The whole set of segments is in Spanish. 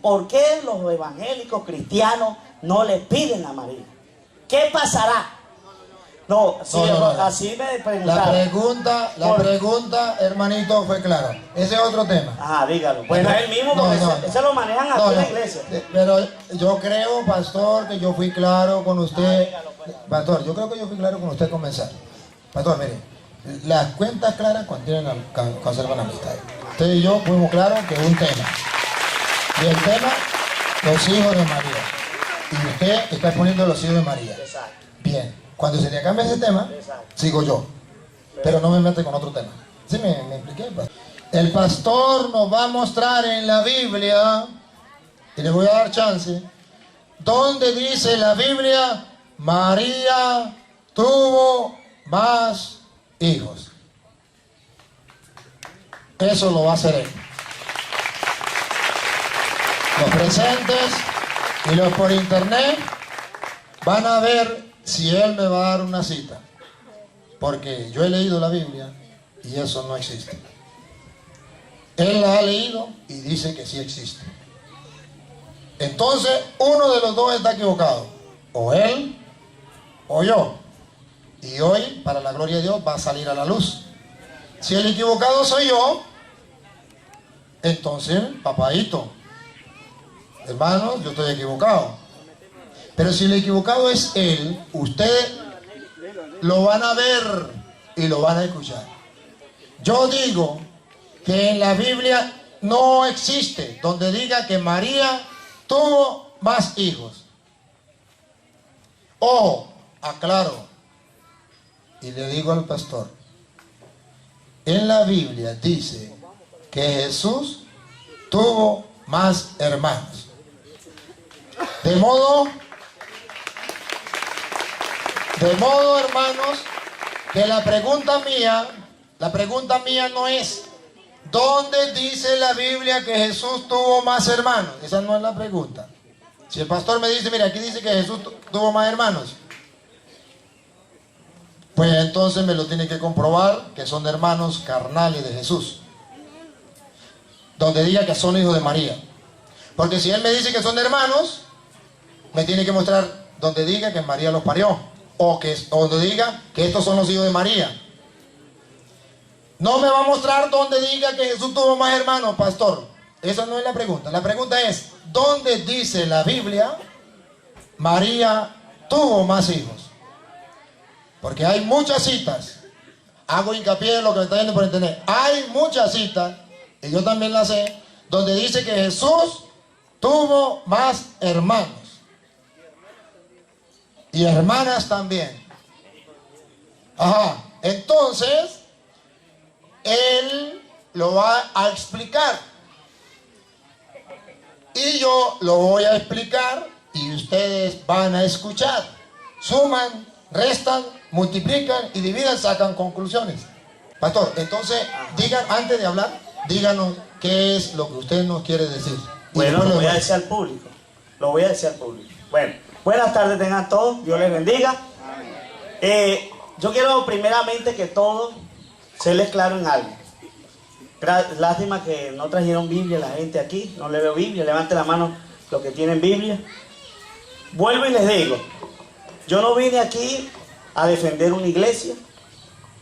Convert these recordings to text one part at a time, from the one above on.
¿Por qué los evangélicos cristianos no le piden a María? ¿Qué pasará? No, si así me preguntaron. La pregunta, hermanito, fue clara. Ese es otro tema. Ajá, dígalo. Bueno, es el mismo porque ese lo manejan aquí en la iglesia. Pero yo creo, pastor, que yo fui claro con usted. Pastor, yo creo que yo fui claro con usted comenzar. Pastor, mire, las cuentas claras conservan amistad. Usted y yo fuimos claros que es un tema. Y el tema, los hijos de María. Y usted está exponiendo los hijos de María. Exacto. Bien, cuando se le cambie ese tema, sigo yo. Pero no me mete con otro tema. ¿Sí me expliqué? El pastor nos va a mostrar en la Biblia, y le voy a dar chance, donde dice la Biblia, María tuvo más hijos. Eso lo va a hacer él. Los presentes y los por internet van a ver si él me va a dar una cita. Porque yo he leído la Biblia y eso no existe. Él la ha leído y dice que sí existe. Entonces, uno de los dos está equivocado. O él o yo. Y hoy, para la gloria de Dios, va a salir a la luz. Si el equivocado soy yo, entonces, papadito, hermanos, yo estoy equivocado. Pero si el equivocado es él, ustedes lo van a ver y lo van a escuchar. Yo digo que en la Biblia no existe donde diga que María tuvo más hijos. Ojo, aclaro, y le digo al pastor, en la Biblia dice que Jesús tuvo más hermanos. De modo, hermanos, que la pregunta mía no es ¿dónde dice la Biblia que Jesús tuvo más hermanos? Esa no es la pregunta. Si el pastor me dice, mira, aquí dice que Jesús tuvo más hermanos, pues entonces me lo tiene que comprobar que son hermanos carnales de Jesús. Donde diga que son hijos de María. Porque si él me dice que son hermanos, me tiene que mostrar donde diga que María los parió. O donde diga que estos son los hijos de María. No me va a mostrar donde diga que Jesús tuvo más hermanos, pastor. Esa no es la pregunta. La pregunta es, ¿dónde dice la Biblia María tuvo más hijos? Porque hay muchas citas. Hago hincapié en lo que me está viendo por internet. Hay muchas citas, y yo también las sé, donde dice que Jesús tuvo más hermanos. Y hermanas también. Ajá. Entonces, él lo va a explicar. Y yo lo voy a explicar y ustedes van a escuchar. Suman, restan, multiplican y dividen, sacan conclusiones. Pastor, entonces, digan, antes de hablar, díganos qué es lo que usted nos quiere decir. Bueno, lo voy a decir al público. Bueno, buenas tardes tengan todos, Dios les bendiga. Yo quiero primeramente que todos se les claro en algo. Lástima que no trajeron Biblia la gente aquí, no le veo Biblia, levante la mano los que tienen Biblia. Vuelvo y les digo, yo no vine aquí a defender una iglesia,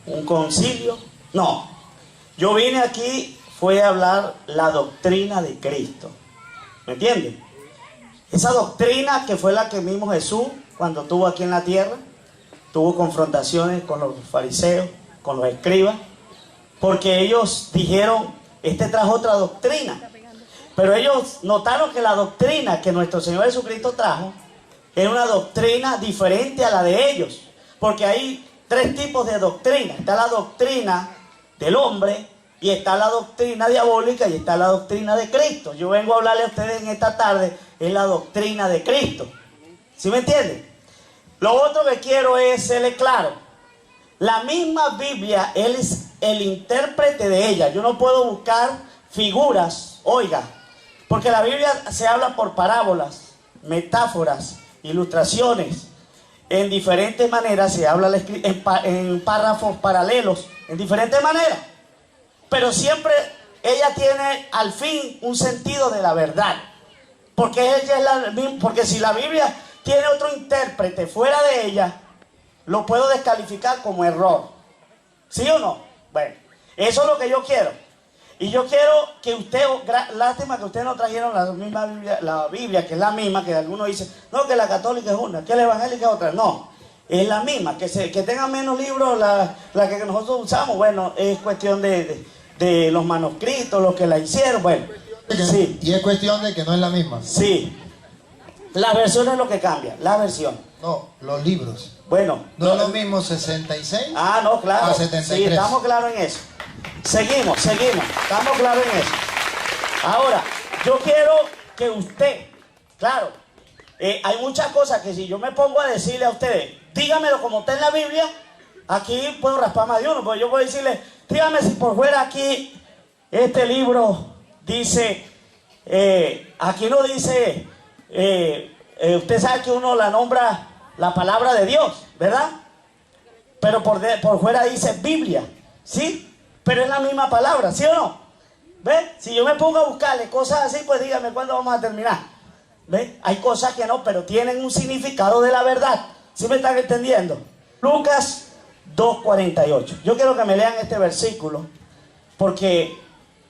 un concilio, no. Yo vine aquí fue a hablar la doctrina de Cristo, ¿me entienden? Esa doctrina que fue la que mismo Jesús, cuando estuvo aquí en la tierra, tuvo confrontaciones con los fariseos, con los escribas, porque ellos dijeron, este trajo otra doctrina. Pero ellos notaron que la doctrina que nuestro Señor Jesucristo trajo era una doctrina diferente a la de ellos. Porque hay tres tipos de doctrina. Está la doctrina del hombre, y está la doctrina diabólica, y está la doctrina de Cristo. Yo vengo a hablarle a ustedes en esta tarde, es la doctrina de Cristo. ¿Sí me entienden? Lo otro que quiero es serle claro. La misma Biblia, Él es el intérprete de ella. Yo no puedo buscar figuras, oiga, porque la Biblia se habla por parábolas, metáforas, ilustraciones. En diferentes maneras se habla en párrafos paralelos, en diferentes maneras. Pero siempre ella tiene al fin un sentido de la verdad. Porque ella es la misma, porque si la Biblia tiene otro intérprete fuera de ella, lo puedo descalificar como error. ¿Sí o no? Bueno, eso es lo que yo quiero. Y yo quiero que usted, lástima que ustedes no trajeron la misma Biblia, la Biblia, que es la misma, que algunos dicen, no, que la católica es una, que la evangélica es otra. No, es la misma, que tengan menos libros la que nosotros usamos. Bueno, es cuestión de los manuscritos, los que la hicieron, bueno. Sí. Y es cuestión de que no es la misma. Sí. La versión es lo que cambia, la versión. No, los libros. Bueno. No es lo mismo 66 no, claro. a 73. Sí, estamos claros en eso. Seguimos. Estamos claros en eso. Ahora, yo quiero que usted, claro, hay muchas cosas que si yo me pongo a decirle a ustedes, dígamelo como está en la Biblia, aquí puedo raspar más de uno, porque yo puedo decirle, dígame si por fuera aquí este libro dice, aquí no dice, usted sabe que uno la nombra la palabra de Dios, ¿verdad? Pero por fuera dice Biblia, ¿sí? Pero es la misma palabra, ¿sí o no? ¿Ve? Si yo me pongo a buscarle cosas así, pues dígame cuándo vamos a terminar. ¿Ve? Hay cosas que no, pero tienen un significado de la verdad. ¿Sí me están entendiendo? Lucas 2:48. Yo quiero que me lean este versículo porque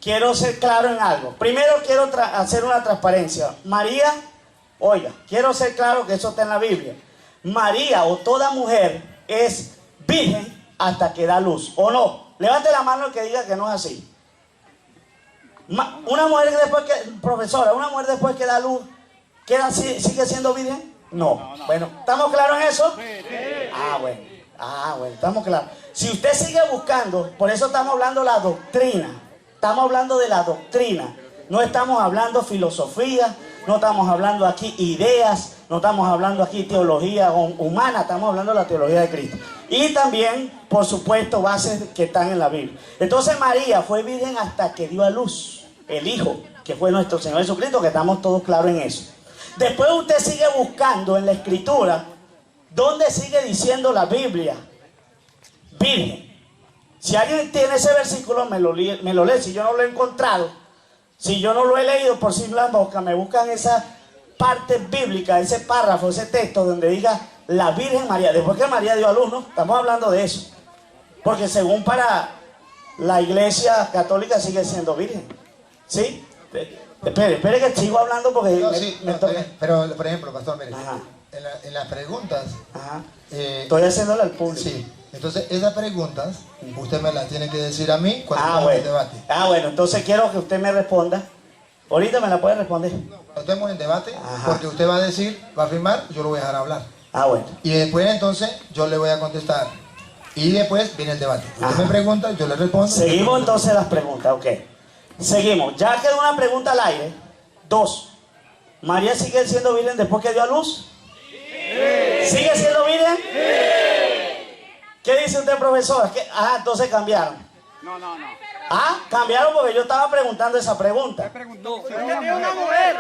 quiero ser claro en algo. Primero quiero hacer una transparencia. María, oiga, quiero ser claro que eso está en la Biblia. María o toda mujer es virgen hasta que da luz, ¿o no? Levante la mano el que diga que no es así. Una mujer después profesora, una mujer después que da luz, ¿sigue siendo virgen? No. Bueno, ¿estamos claros en eso? Bueno, estamos claros. Si usted sigue buscando, por eso estamos hablando de la doctrina. Estamos hablando de la doctrina. No estamos hablando filosofía, no estamos hablando aquí ideas, no estamos hablando aquí teología humana, estamos hablando de la teología de Cristo. Y también, por supuesto, bases que están en la Biblia. Entonces María fue virgen hasta que dio a luz el Hijo, que fue nuestro Señor Jesucristo, que estamos todos claros en eso. Después usted sigue buscando en la Escritura, ¿dónde sigue diciendo la Biblia? Virgen. Si alguien tiene ese versículo, me lo lee. Si yo no lo he encontrado, si yo no lo he leído por sí la boca, me buscan esa parte bíblica, ese párrafo, ese texto donde diga la Virgen María. Después que María dio a luz, ¿no? Estamos hablando de eso. Porque según para la Iglesia Católica sigue siendo virgen. ¿Sí? Espere que sigo hablando porque me toca. Pero, por ejemplo, pastor, mire, en las preguntas... estoy haciéndole al público. Sí. Entonces, esas preguntas, usted me las tiene que decir a mí cuando estemos en el debate. Bueno, entonces quiero que usted me responda. Ahorita me la puede responder. Cuando estemos en debate, porque usted va a decir, va a afirmar, yo lo voy a dejar hablar. Bueno. Y después, entonces, yo le voy a contestar. Y después viene el debate. Usted me pregunta, yo le respondo. Seguimos entonces las preguntas, ok. Seguimos. Ya quedó una pregunta al aire. 2. ¿María sigue siendo virgen después que dio a luz? Sí. ¿Sigue siendo virgen? Sí. ¿Qué dice usted, profesora? Entonces cambiaron. No. Cambiaron porque yo estaba preguntando esa pregunta. Una mujer.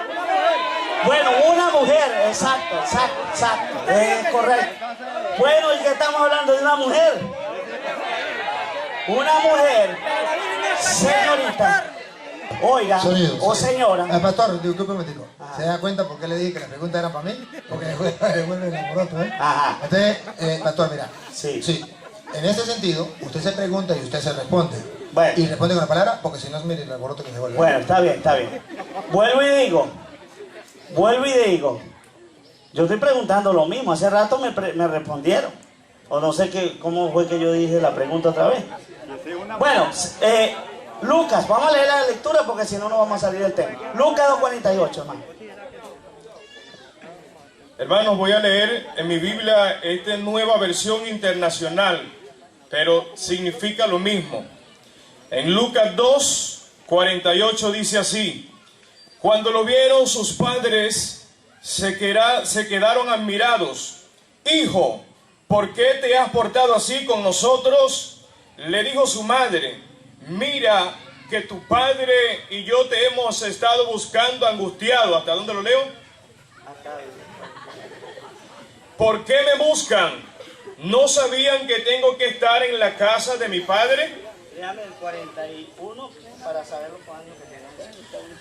Bueno, una mujer, exacto. Correcto. Bueno, ¿y qué estamos hablando de una mujer? Una mujer, señorita. Oiga, o señora. Pastor, disculpe un momentico. ¿Se da cuenta por qué le dije que la pregunta era para mí? Porque me vuelve el alboroto, ¿eh? Entonces, pastor, mira. Sí. En ese sentido, usted se pregunta y usted se responde. Bueno. Y responde con la palabra, porque si no es, mire el alboroto que se vuelve. Bueno, está bien. Vuelvo y digo. Yo estoy preguntando lo mismo. Hace rato me respondieron. O no sé cómo fue que yo dije la pregunta otra vez. Bueno, Lucas, vamos a leer la lectura porque si no, no vamos a salir del tema. Lucas 2:48, hermano. Hermanos, voy a leer en mi Biblia esta nueva versión internacional, pero significa lo mismo. En Lucas 2:48 dice así: cuando lo vieron sus padres, se quedaron admirados. Hijo, ¿por qué te has portado así con nosotros? Le dijo su madre: mira que tu padre y yo te hemos estado buscando angustiado. ¿Hasta dónde lo leo? ¿Por qué me buscan? ¿No sabían que tengo que estar en la casa de mi padre? Déjame el 41 para saber los años que tenemos.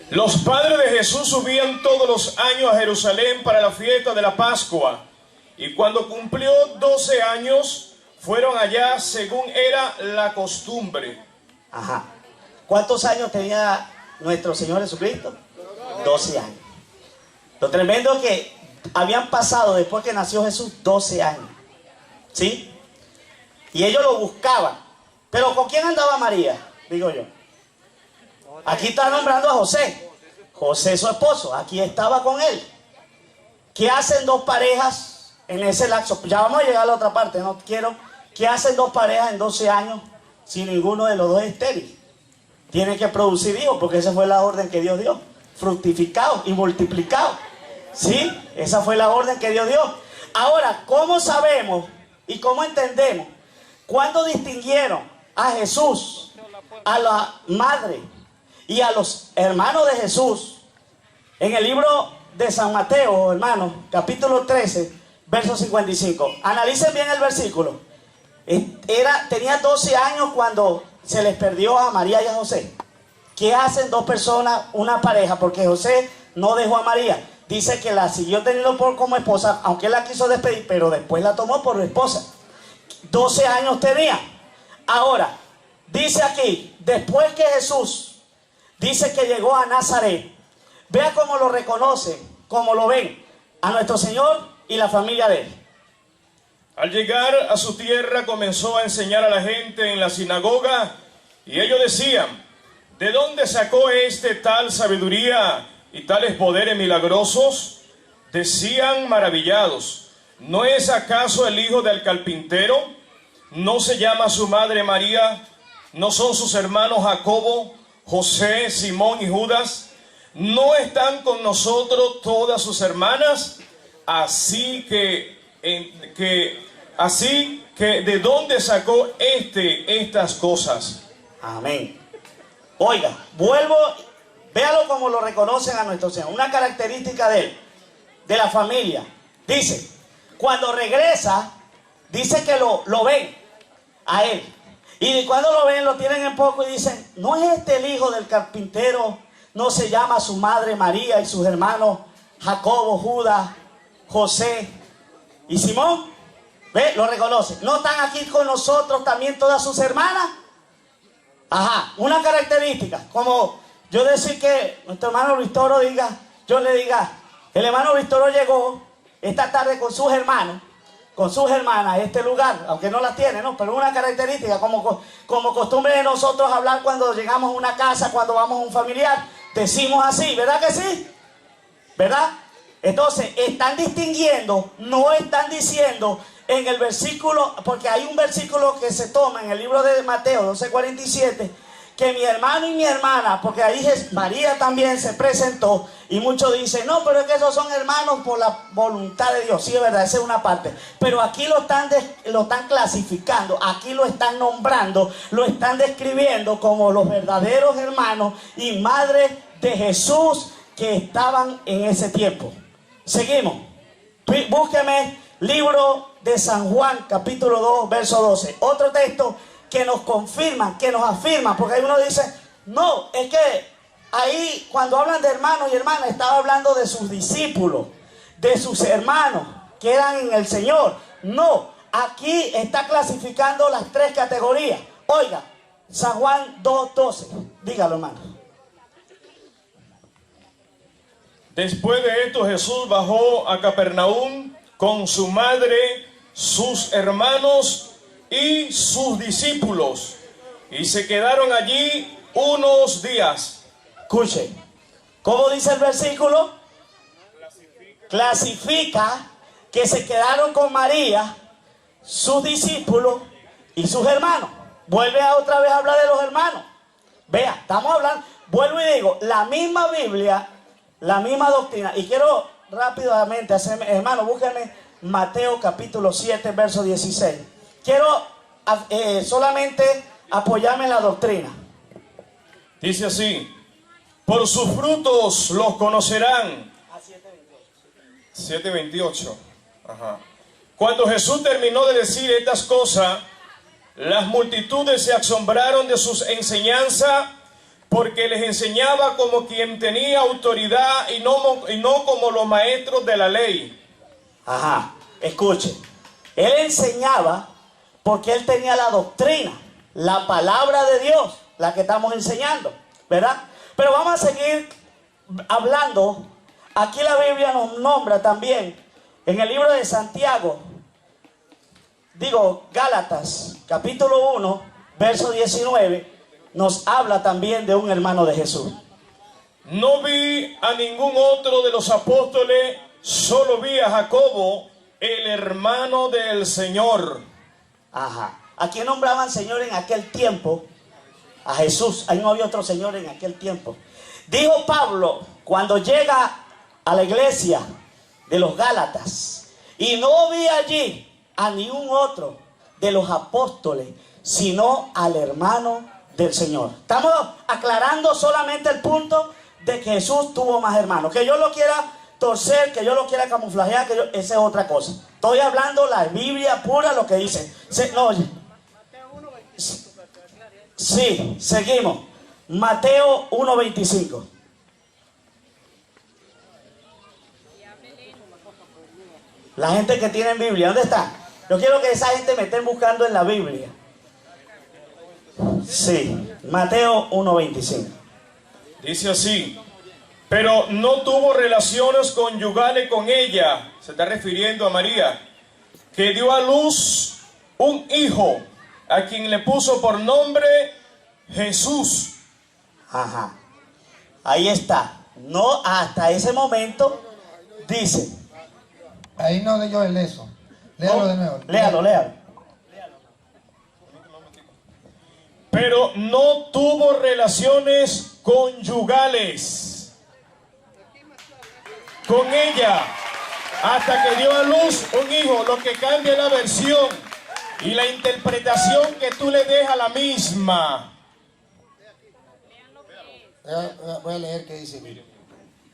Los padres de Jesús subían todos los años a Jerusalén para la fiesta de la Pascua. Y cuando cumplió 12 años, fueron allá según era la costumbre. Ajá. ¿Cuántos años tenía nuestro Señor Jesucristo? 12 años. Lo tremendo es que habían pasado, después que nació Jesús, 12 años. ¿Sí? Y ellos lo buscaban. Pero ¿con quién andaba María? Digo yo. Aquí está nombrando a José. José, su esposo, aquí estaba con él. ¿Qué hacen dos parejas en ese lapso? Ya vamos a llegar a la otra parte, no quiero. ¿Qué hacen dos parejas en 12 años si ninguno de los dos es estéril? Tiene que producir hijos, porque esa fue la orden que Dios dio. Fructificado y multiplicado. ¿Sí? Esa fue la orden que Dios dio. Ahora, ¿cómo sabemos y cómo entendemos? ¿Cuándo distinguieron a Jesús, a la madre y a los hermanos de Jesús? En el libro de San Mateo, hermanos, capítulo 13, verso 55. Analicen bien el versículo. Tenía 12 años cuando se les perdió a María y a José. ¿Qué hacen dos personas, una pareja? Porque José no dejó a María. Dice que la siguió teniendo como esposa, aunque él la quiso despedir, pero después la tomó por esposa. 12 años tenía. Ahora, dice aquí, después que Jesús dice que llegó a Nazaret, vea cómo lo reconocen, cómo lo ven a nuestro Señor y la familia de él. Al llegar a su tierra comenzó a enseñar a la gente en la sinagoga y ellos decían: ¿de dónde sacó tal sabiduría y tales poderes milagrosos? Decían maravillados: ¿no es acaso el hijo del carpintero? ¿No se llama su madre María? ¿No son sus hermanos Jacobo, José, Simón y Judas? ¿No están con nosotros todas sus hermanas? Así que ¿de dónde sacó estas cosas? Amén. Oiga, vuelvo, véalo como lo reconocen a nuestro Señor. Una característica de él, de la familia. Dice, cuando regresa, dice que lo ven a él. Y cuando lo ven, lo tienen en poco y dicen: ¿no es el hijo del carpintero? ¿No se llama su madre María y sus hermanos Jacobo, Judas, José y Simón? ¿Ve? Lo reconoce. ¿No están aquí con nosotros también todas sus hermanas? Ajá, una característica. Como yo decir que nuestro hermano Luis Toro diga, yo le diga, el hermano Luis Toro llegó esta tarde con sus hermanos, con sus hermanas a este lugar, aunque no las tiene, ¿no? Pero una característica, como costumbre de nosotros hablar cuando llegamos a una casa, cuando vamos a un familiar, decimos así, ¿verdad que sí? ¿Verdad? Entonces, están distinguiendo, no están diciendo en el versículo, porque hay un versículo que se toma en el libro de Mateo 12:47, que mi hermano y mi hermana, porque ahí María también se presentó, y muchos dicen, no, pero es que esos son hermanos por la voluntad de Dios. Sí, es verdad, esa es una parte, pero aquí lo están clasificando, aquí lo están nombrando, lo están describiendo como los verdaderos hermanos y madres de Jesús que estaban en ese tiempo. Seguimos. Búsqueme libro de San Juan, capítulo 2, verso 12. Otro texto que nos confirma, que nos afirma, porque hay uno dice, no, es que ahí cuando hablan de hermanos y hermanas, estaba hablando de sus discípulos, de sus hermanos que eran en el Señor. No, aquí está clasificando las tres categorías. Oiga, San Juan 2:12, dígalo, hermano. Después de esto, Jesús bajó a Capernaum con su madre, sus hermanos y sus discípulos, y se quedaron allí unos días. Escuche, ¿cómo dice el versículo? Clasifica que se quedaron con María, sus discípulos y sus hermanos. Vuelve otra vez a hablar de los hermanos. Vea, estamos hablando, vuelvo y digo, la misma Biblia, la misma doctrina. Y quiero rápidamente hacerme, hermano, búsquenme Mateo capítulo 7, verso 16. Quiero solamente apoyarme en la doctrina. Dice así: por sus frutos los conocerán. 7:28. Ajá. Cuando Jesús terminó de decir estas cosas, las multitudes se asombraron de sus enseñanzas, porque les enseñaba como quien tenía autoridad y no como los maestros de la ley. Ajá, escuche. Él enseñaba porque él tenía la doctrina, la palabra de Dios, la que estamos enseñando, ¿verdad? Pero vamos a seguir hablando. Aquí la Biblia nos nombra también, en el libro de Santiago, Gálatas, capítulo 1, verso 19, nos habla también de un hermano de Jesús. No vi a ningún otro de los apóstoles, solo vi a Jacobo, el hermano del Señor. Ajá. ¿A quién nombraban Señor en aquel tiempo? A Jesús. Ahí no había otro Señor en aquel tiempo. Dijo Pablo cuando llega a la iglesia de los Gálatas: y no vi allí a ningún otro de los apóstoles, sino al hermano del Señor. Estamos aclarando solamente el punto de que Jesús tuvo más hermanos. Que yo lo quiera torcer, que yo lo quiera camuflajear, esa es otra cosa. Estoy hablando la Biblia pura, lo que dice. Sí, seguimos. Mateo 1:25. La gente que tiene Biblia, ¿dónde está? Yo quiero que esa gente me estén buscando en la Biblia. Sí, Mateo 1:25. Dice así: pero no tuvo relaciones conyugales con ella, se está refiriendo a María, que dio a luz un hijo, a quien le puso por nombre Jesús. Ajá, ahí está. No, hasta ese momento dice. Ahí no leyó el eso. Léalo de nuevo. Léalo. Pero no tuvo relaciones conyugales con ella hasta que dio a luz un hijo. Lo que cambia es la versión y la interpretación que tú le des a la misma. Voy a leer qué dice.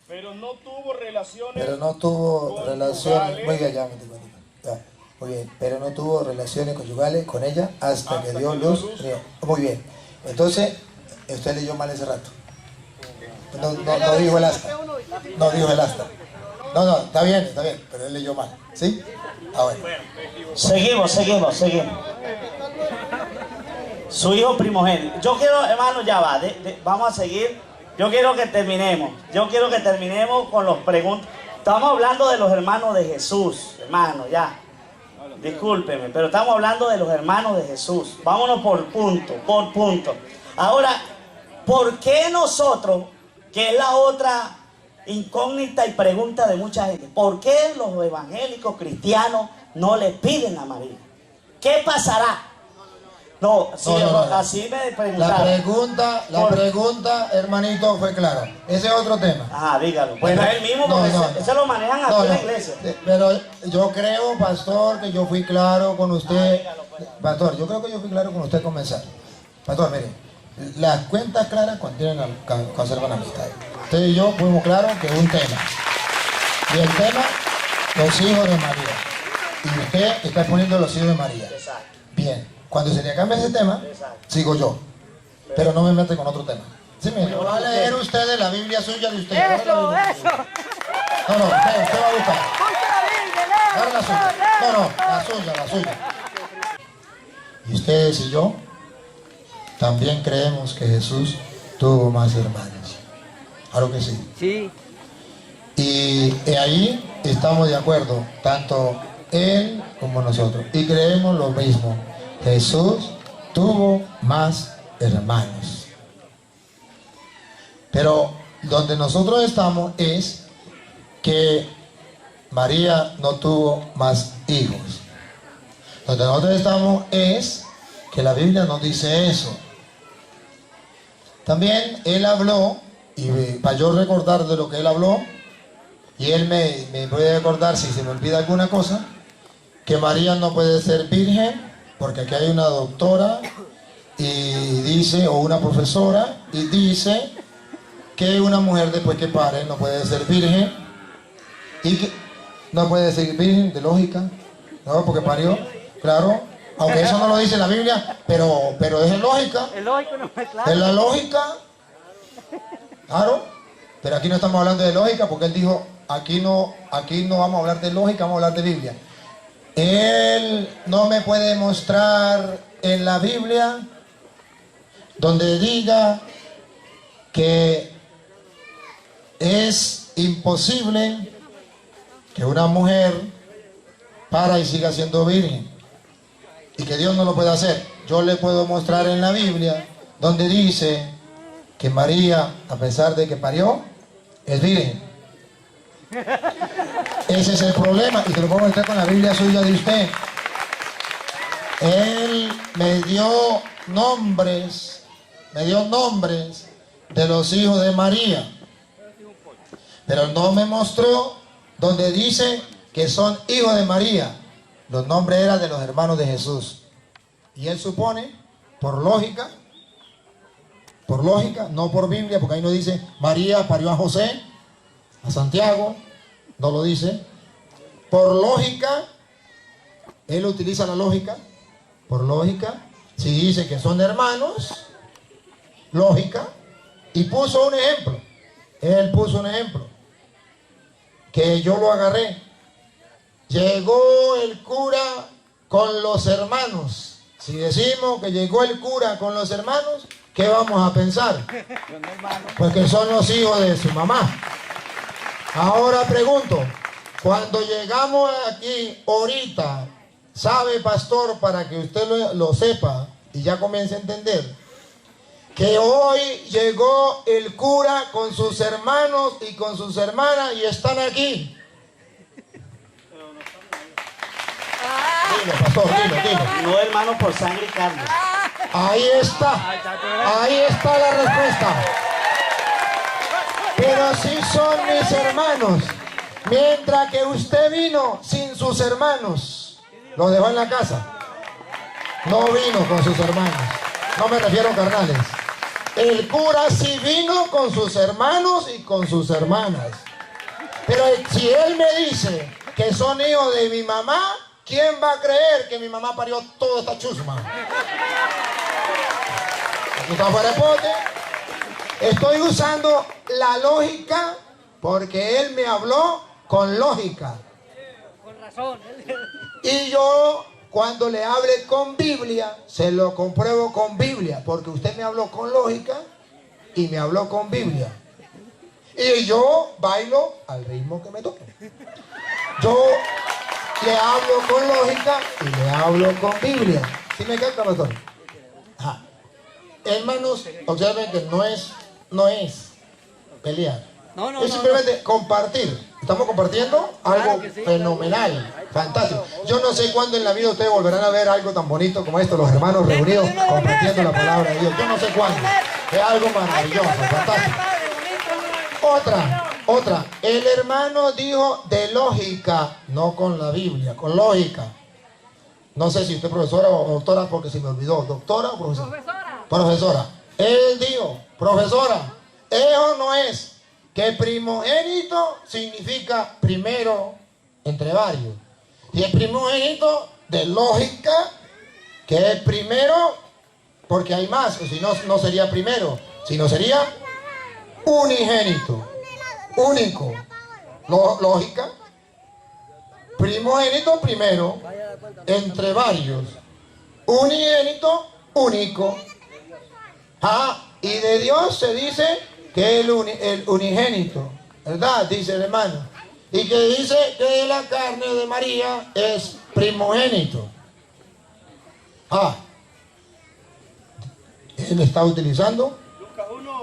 Pero no tuvo relaciones. Pero no tuvo relaciones. Muy bien, ya. Muy bien. Pero no tuvo relaciones conyugales con ella hasta que dio luz. Muy bien. Entonces, usted leyó mal ese rato. No dijo el asta. No dijo el asta. No, está bien, pero él leyó mal. ¿Sí? Bueno. Seguimos. Su hijo primogénito. Yo quiero, hermano, ya va. Vamos a seguir. Yo quiero que terminemos. Con los preguntas. Estamos hablando de los hermanos de Jesús, hermano, ya. Discúlpeme, pero estamos hablando de los hermanos de Jesús. Vámonos por punto. Ahora, ¿por qué nosotros, que es la otra incógnita y pregunta de mucha gente, por qué los evangélicos cristianos no le piden a María? ¿Qué pasará? No. Así me preguntaron. La pregunta, hermanito, fue clara. Ese es otro tema. Ajá, dígalo. Bueno, él mismo, porque ese lo manejan aquí en la iglesia. Pero yo creo, pastor, que yo fui claro con usted. Pastor, yo creo que yo fui claro con usted comenzar. Pastor, mire, las cuentas claras conservan amistad. Usted y yo fuimos claros que es un tema. Y el tema, los hijos de María. Y usted está poniendo los hijos de María. Exacto. Bien. Cuando se le cambie ese tema, sigo yo. Pero no me mete con otro tema. Sí, mire, va a leer usted la Biblia suya de usted. Eso. No, usted va a buscar. Ahora la suya. La suya. Y ustedes y yo también creemos que Jesús tuvo más hermanos. Claro que sí. Sí. Y ahí estamos de acuerdo, tanto él como nosotros. Y creemos lo mismo. Jesús tuvo más hermanos. Pero donde nosotros estamos es que María no tuvo más hijos. Donde nosotros estamos es que la Biblia nos dice eso. También él habló, y para yo recordar de lo que él habló, y él me puede recordar si se me olvida alguna cosa, que María no puede ser virgen, porque aquí hay una doctora y dice, o una profesora, y dice que una mujer después que pare no puede ser virgen, y que no puede ser virgen de lógica, no, porque parió, claro, aunque eso no lo dice la Biblia, pero es lógica, El lógico no es claro. es la lógica, Claro, pero aquí no estamos hablando de lógica porque él dijo, aquí no vamos a hablar de lógica, vamos a hablar de Biblia. Él no me puede mostrar en la Biblia donde diga que es imposible que una mujer para y siga siendo virgen y que Dios no lo puede hacer. Yo le puedo mostrar en la Biblia donde dice que María, a pesar de que parió, es virgen. Ese es el problema y te lo puedo mostrar con la Biblia suya de usted. Él me dio nombres de los hijos de María, pero no me mostró donde dice que son hijos de María. Los nombres eran de los hermanos de Jesús. Y él supone, por lógica, no por Biblia, porque ahí no dice María parió a José, a Santiago, no lo dice. Por lógica, él utiliza la lógica, por lógica, si dice que son hermanos, lógica, y puso un ejemplo. Él puso un ejemplo, que yo lo agarré. Llegó el cura con los hermanos. Si decimos que llegó el cura con los hermanos, ¿qué vamos a pensar? Pues que son los hijos de su mamá. Ahora pregunto, cuando llegamos aquí ahorita, ¿sabe, pastor, para que usted lo sepa y ya comience a entender, que hoy llegó el cura con sus hermanos y con sus hermanas y están aquí? Dilo, pastor, dilo. No, hermano, por sangre y carne. Ahí está la respuesta. Pero sí son mis hermanos. Mientras que usted vino sin sus hermanos, los dejó en la casa. No vino con sus hermanos. No me refiero a carnales. El cura sí vino con sus hermanos y con sus hermanas. Pero si él me dice que son hijos de mi mamá, ¿quién va a creer que mi mamá parió toda esta chusma? Aquí está fuera de pote. Estoy usando la lógica porque él me habló con lógica. Con razón. Y yo, cuando le hable con Biblia, se lo compruebo con Biblia, porque usted me habló con lógica y me habló con Biblia. Y yo bailo al ritmo que me toque. Yo le hablo con lógica y le hablo con Biblia. ¿Sí me capta, pastor? Ajá. Hermanos, observen que no es pelear. Es simplemente compartir. Estamos compartiendo algo fenomenal, fantástico. Yo no sé cuándo en la vida ustedes volverán a ver algo tan bonito como esto, los hermanos reunidos compartiendo la palabra de Dios. Yo no sé cuándo. Es algo maravilloso, fantástico. Otra. El hermano dijo de lógica, no con la Biblia, con lógica. No sé si usted es profesora o doctora porque se me olvidó. ¿Doctora o profesora? Profesora. Él dijo, profesora, eso no es que primogénito significa primero entre varios. Y el primogénito de lógica, que es primero porque hay más, o si no, no sería primero, sino sería unigénito, único. Lógica, primogénito primero entre varios, unigénito único. Y de Dios se dice que el unigénito, ¿verdad? Dice el hermano. Y que dice que la carne de María es primogénito. Él está utilizando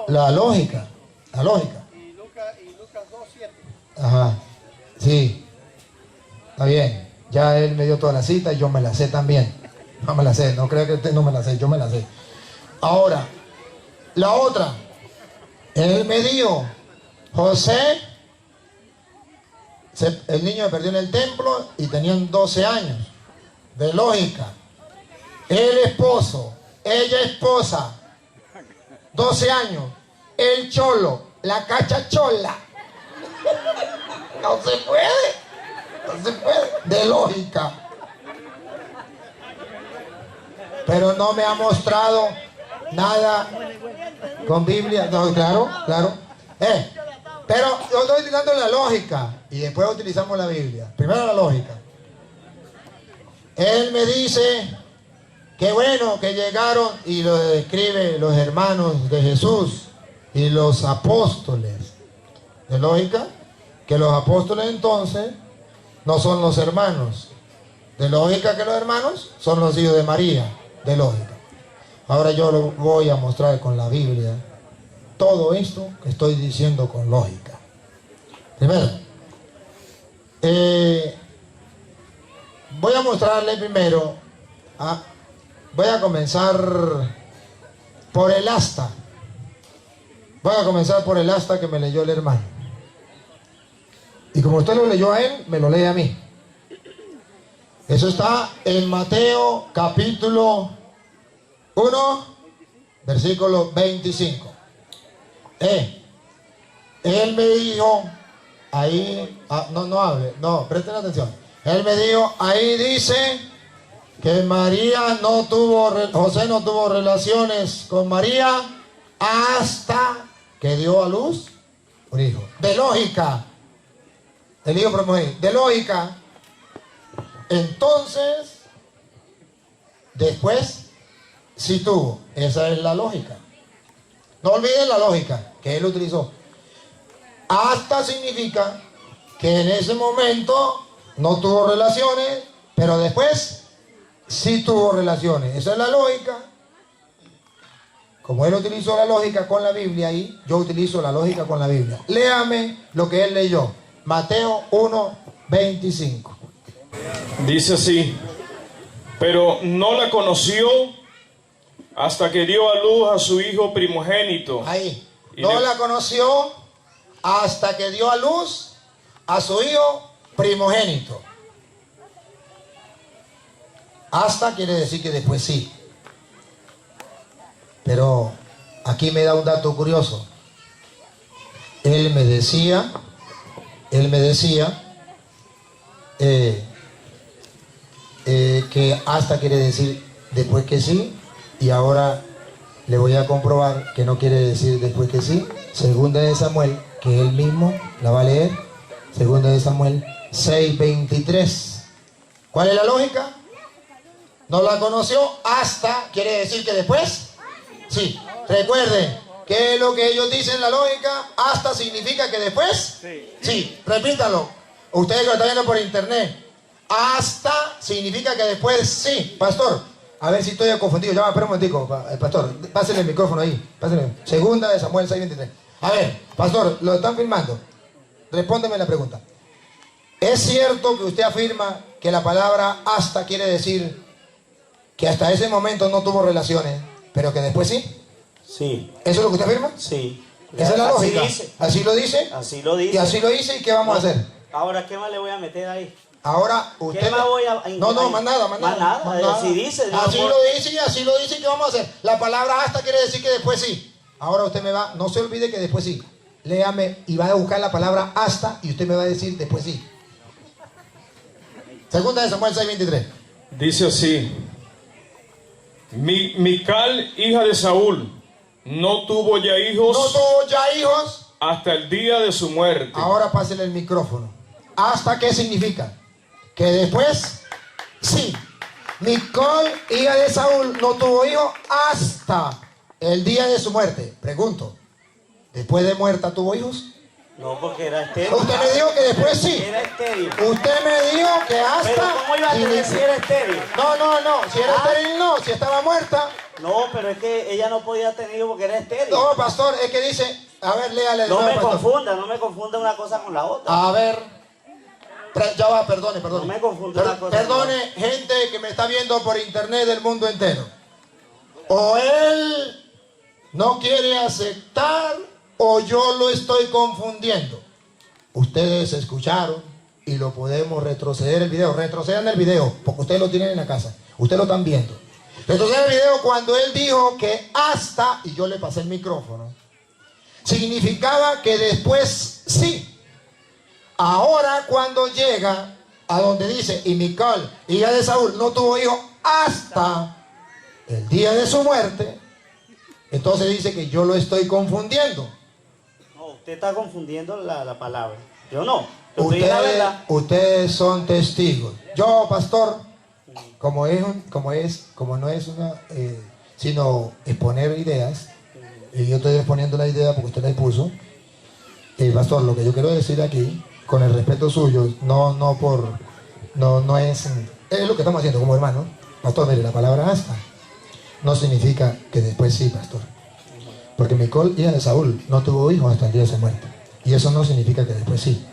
la lógica. La lógica. Y Lucas 2:7. Ajá. Sí. Está bien. Ya él me dio toda la cita y yo me la sé también. No me la sé. No creo que usted no me la sé. Yo me la sé. Ahora, la otra. Él me dijo, José, el niño me perdió en el templo y tenían 12 años. De lógica. El esposo, ella esposa, 12 años. El cholo, la cachachola. No se puede. De lógica. Pero no me ha mostrado nada Con Biblia, no, claro, claro. Pero yo estoy utilizando la lógica y después utilizamos la Biblia. Primero la lógica. Él me dice que bueno, que llegaron y lo describe los hermanos de Jesús y los apóstoles. ¿De lógica? Que los apóstoles entonces no son los hermanos. De lógica que los hermanos son los hijos de María. De lógica. Ahora yo lo voy a mostrar con la Biblia. Todo esto que estoy diciendo con lógica. Primero, voy a mostrarle primero, voy a comenzar por el asta. Voy a comenzar por el asta que me leyó el hermano. Y como usted lo leyó a él, me lo lee a mí. Eso está en Mateo capítulo 1, versículo 25. Él me dijo, ahí, no hable, no, presten atención. Él me dijo, ahí dice que José no tuvo relaciones con María hasta que dio a luz un hijo. De lógica, el hijo primogénito, de lógica. Entonces, después, sí tuvo. Esa es la lógica. No olviden la lógica que él utilizó. Hasta significa que en ese momento no tuvo relaciones, pero después sí tuvo relaciones. Esa es la lógica. Como él utilizó la lógica con la Biblia ahí, yo utilizo la lógica con la Biblia. Léame lo que él leyó. Mateo 1:25. Dice así: pero no la conoció hasta que dio a luz a su hijo primogénito. Ahí. No la conoció hasta que dio a luz a su hijo primogénito. Hasta quiere decir que después sí. Pero aquí me da un dato curioso. Él me decía que hasta quiere decir después que sí, y ahora le voy a comprobar que no quiere decir después que sí. Segunda de Samuel, que él mismo la va a leer. Segunda de Samuel 6:23. ¿Cuál es la lógica? No la conoció hasta, quiere decir que después sí. Recuerden, ¿qué es lo que ellos dicen en la lógica? Hasta significa que después sí. Repítalo. Ustedes que lo están viendo por internet. Hasta significa que después sí. Pastor, a ver si estoy confundido. Ya, espera un momentico, pastor. Pásenle el micrófono ahí. Pásenle. Segunda de Samuel 6:23. A ver, pastor, lo están filmando. Respóndeme la pregunta. ¿Es cierto que usted afirma que la palabra hasta quiere decir que hasta ese momento no tuvo relaciones, pero que después sí? Sí. ¿Eso es lo que usted afirma? Sí. Esa es la lógica. Dice. ¿Así lo dice? Así lo dice. Y así lo dice, ¿y qué vamos a hacer? Ahora, ¿qué más le voy a meter ahí? Ahora usted... ¿Qué más voy a...? No, más nada. Así dice. Así lo dice y así lo dice, ¿y qué vamos a hacer? La palabra hasta quiere decir que después sí. Ahora usted me va, no se olvide que después sí. Léame y va a buscar la palabra hasta y usted me va a decir después sí. Segunda de Samuel 6:23. Dice así: Mical, hija de Saúl, no tuvo ya hijos. No tuvo ya hijos. Hasta el día de su muerte. Ahora pásele el micrófono. ¿Hasta qué significa? Que después sí. Mical, hija de Saúl, no tuvo hijos hasta el día de su muerte. Pregunto, ¿después de muerta tuvo hijos? No, porque era estéril. Usted me dijo que después sí. Era estéril. Usted me dijo que hasta... Pero ¿cómo iba a tener si era estéril? No. Si era estéril no. Si estaba muerta. No, pero es que ella no podía tener hijos porque era estéril. No, pastor, es que dice... A ver, léale. No me confunda una cosa con la otra. A ver. Ya va, perdone. No me confunda una cosa. Perdone, gente que me está viendo por internet del mundo entero. O él no quiere aceptar o yo lo estoy confundiendo. Ustedes escucharon y lo podemos retroceder el video. Retrocedan el video porque ustedes lo tienen en la casa. Ustedes lo están viendo. Retrocedan el video cuando él dijo que hasta, y yo le pasé el micrófono, significaba que después sí. Ahora cuando llega a donde dice, y Mical, hija de Saúl, no tuvo hijo hasta el día de su muerte, Entonces dice que yo lo estoy confundiendo. No, usted está confundiendo la palabra. Yo no. Yo estoy diciendo la verdad. Ustedes son testigos. Yo, pastor, como no es una, sino exponer ideas, y yo estoy exponiendo la idea porque usted la expuso. Pastor, lo que yo quiero decir aquí, con el respeto suyo, no es lo que estamos haciendo como hermanos. Pastor, mire, la palabra hasta no significa que después sí, pastor. Porque Micol, hija de Saúl, no tuvo hijos hasta el día de su muerte. Y eso no significa que después sí.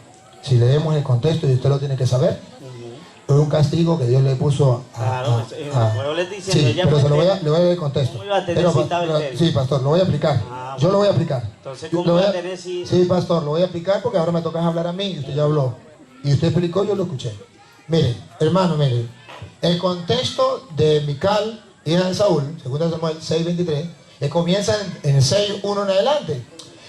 Si leemos el contexto, y usted lo tiene que saber, es un castigo que Dios le puso Claro, yo le estoy diciendo, sí, ella pero se lo voy a pretende- le voy a dar el contexto. ¿Cómo iba a tener cita Betel? Sí, pastor, lo voy a aplicar. Yo lo voy a aplicar. Entonces, Yo ¿cómo lo voy va a- a tener cita? Sí, pastor, lo voy a aplicar porque ahora me toca hablar a mí y usted ya habló. Y usted explicó, yo lo escuché. Mire, hermano, mire. El contexto de Mical, hija de Saúl, 2 Samuel 6:23, comienza en el 6:1 en adelante.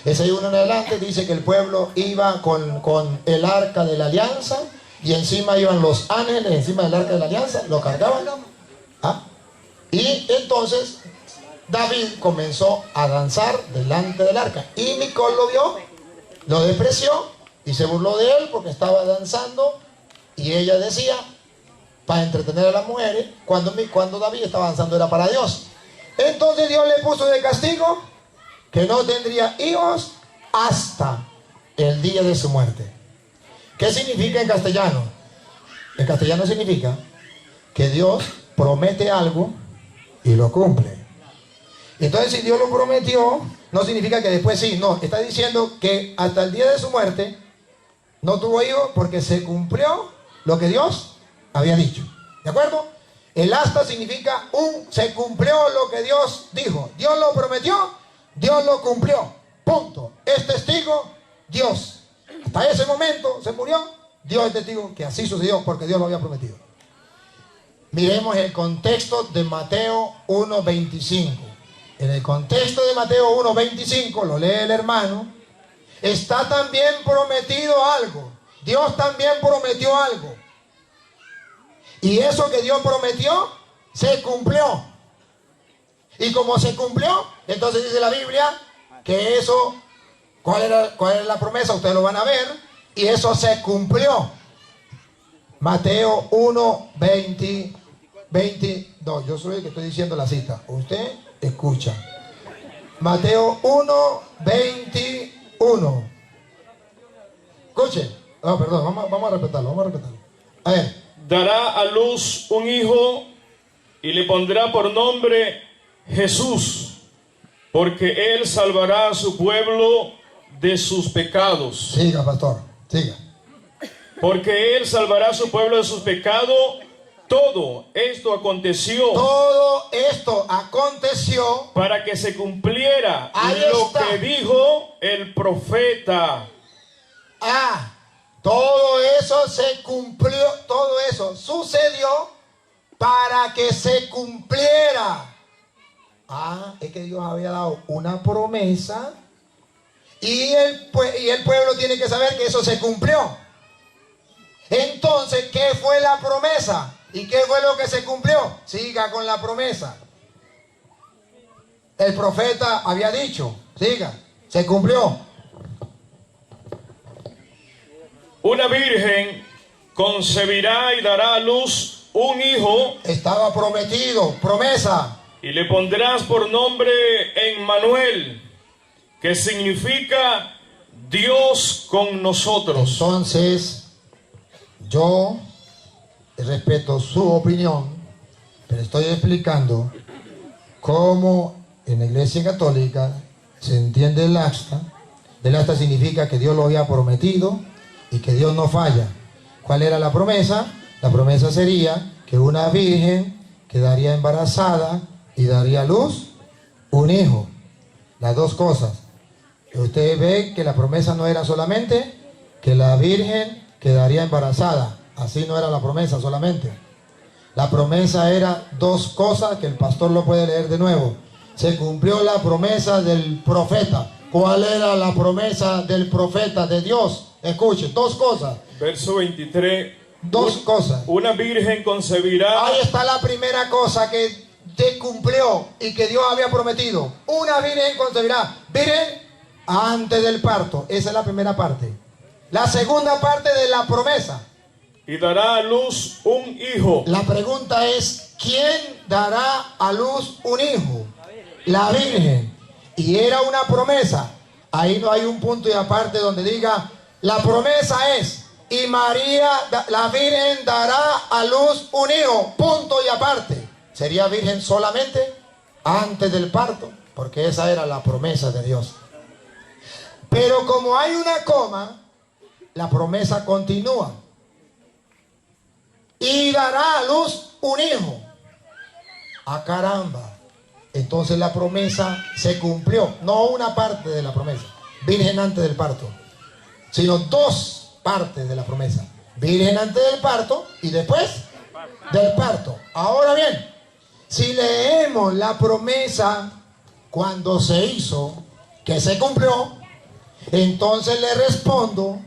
El 6:1 en adelante dice que el pueblo iba con el arca de la alianza y encima iban los ángeles, encima del arca de la alianza, lo cargaban. ¿Ah? Y entonces David comenzó a danzar delante del arca. Y Micol lo vio, lo despreció y se burló de él porque estaba danzando. Y ella decía, para entretener a las mujeres, cuando David estaba danzando era para Dios. Entonces Dios le puso de castigo que no tendría hijos hasta el día de su muerte. ¿Qué significa en castellano? En castellano significa que Dios promete algo y lo cumple. Entonces, si Dios lo prometió, no significa que después sí. No, está diciendo que hasta el día de su muerte no tuvo hijos porque se cumplió lo que Dios había dicho. ¿De acuerdo? El hasta significa se cumplió lo que Dios dijo. Dios lo prometió, Dios lo cumplió. Punto. Es testigo Dios. Hasta ese momento se murió. Dios es testigo que así sucedió porque Dios lo había prometido. Miremos el contexto de Mateo 1:25. En el contexto de Mateo 1:25, lo lee el hermano, está también prometido algo. Dios también prometió algo. Y eso que Dios prometió, se cumplió. Y como se cumplió, entonces dice la Biblia que eso, ¿cuál era la promesa? Ustedes lo van a ver. Y eso se cumplió. Mateo 1:22. Yo soy el que estoy diciendo la cita. Usted escucha. Mateo 1:21. Escuche. No, perdón, vamos a respetarlo. A ver. Dará a luz un hijo y le pondrá por nombre Jesús, porque él salvará a su pueblo de sus pecados. Siga, pastor, siga. Porque él salvará a su pueblo de sus pecados. Todo esto aconteció para que se cumpliera lo que dijo el profeta. Todo eso se cumplió, todo eso sucedió para que se cumpliera. Es que Dios había dado una promesa y el pueblo tiene que saber que eso se cumplió. Entonces, ¿qué fue la promesa? ¿Y qué fue lo que se cumplió? Siga con la promesa. El profeta había dicho, siga, se cumplió. Una virgen concebirá y dará a luz un hijo. Estaba prometido, promesa. Y le pondrás por nombre Emmanuel, que significa Dios con nosotros. Entonces, yo respeto su opinión, pero estoy explicando cómo en la Iglesia Católica se entiende el acta. El acta significa que Dios lo había prometido y que Dios no falla. ¿Cuál era la promesa? La promesa sería que una virgen quedaría embarazada y daría a luz un hijo. Las dos cosas. Usted ve que la promesa no era solamente que la virgen quedaría embarazada. Así no era la promesa solamente. La promesa era dos cosas que el pastor lo puede leer de nuevo. Se cumplió la promesa del profeta. ¿Cuál era la promesa del profeta de Dios? Escuche, dos cosas. Verso 23. Dos cosas. Una virgen concebirá. Ahí está la primera cosa que se cumplió y que Dios había prometido. Una virgen concebirá. Virgen antes del parto. Esa es la primera parte. La segunda parte de la promesa. Y dará a luz un hijo. La pregunta es, ¿quién dará a luz un hijo? La virgen. Y era una promesa. Ahí no hay un punto y aparte donde diga, la promesa es, y María, la virgen, dará a luz un hijo. Punto y aparte. ¿Sería virgen solamente antes del parto? Porque esa era la promesa de Dios. Pero como hay una coma, la promesa continúa. Y dará a luz un hijo. ¡Ah, caramba! Entonces la promesa se cumplió. No una parte de la promesa, virgen antes del parto, sino dos partes de la promesa. Virgen antes del parto y después del parto. Ahora bien, si leemos la promesa cuando se hizo, que se cumplió, entonces le respondo,